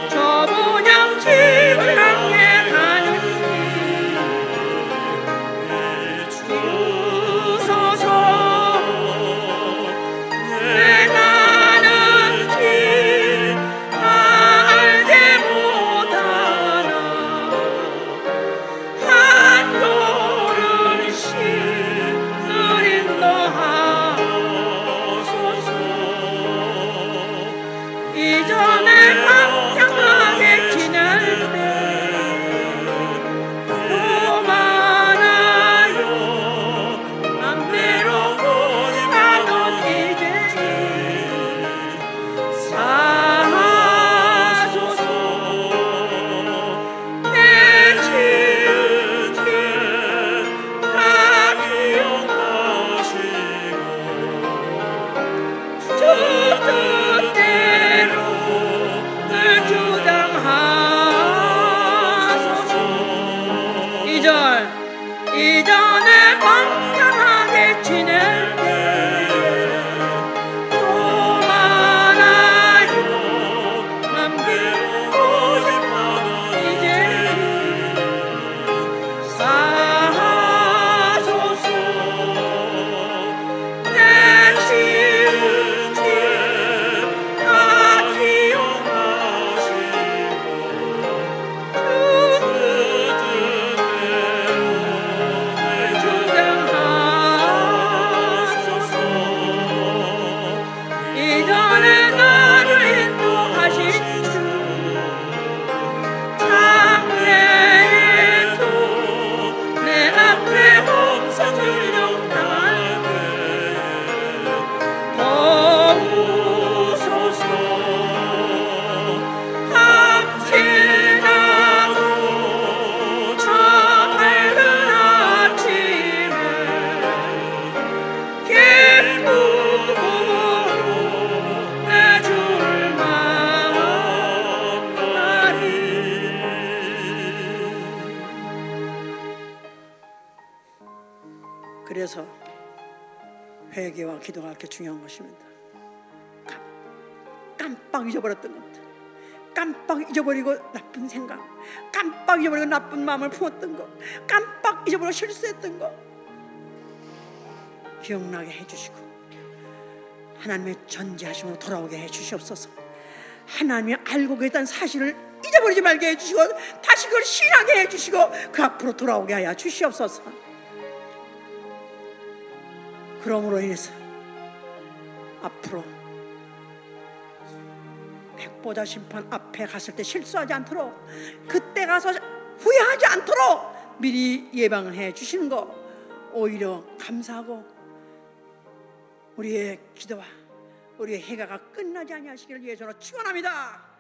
저 모양 집을 향해 가는 길 주소서. 내 가는 길 알게 못하나 한 걸음씩 늘 인도하소서. 이전에 방탕하게 지낼 때도 많아요. 맘대로 고집하던 이제 사소서. 내 지은 죄 다 기억하시고 주 뜻대로 늘 주장하소서. 이전에 방탕하게 지낼 때도 많아요. 맘대로 고집하던 이제 사소서. 내 지은 죄 다 기억하시고 주 뜻대로 늘 주장하소서. 이전에 나를 인도하신 주 장래에도 내 앞에 홍성을 용당할 때에 도우소서. 함께나고 저 밝은 아침에 기쁨으로 내 주를 만나리. 그래서 회개와 기도가 그렇게 중요한 것입니다. 깜빡 잊어버렸던 것들, 깜빡 잊어버리고 나쁜 생각, 깜빡 잊어버리고 나쁜 마음을 품었던 것, 깜빡 잊어버리고 실수했던 것 기억나게 해주시고 하나님의 전지하심으로 돌아오게 해주시옵소서. 하나님이 알고 계시다는 사실을 잊어버리지 말게 해주시고 다시 그걸 신하게 해주시고 그 앞으로 돌아오게 하여 주시옵소서. 그러므로 인해서 앞으로 백보자 심판 앞에 갔을 때 실수하지 않도록, 그때 가서 후회하지 않도록 미리 예방을 해 주시는 거 오히려 감사하고 우리의 기도와 우리의 해가가 끝나지 아니하시기를 예수로 축원합니다.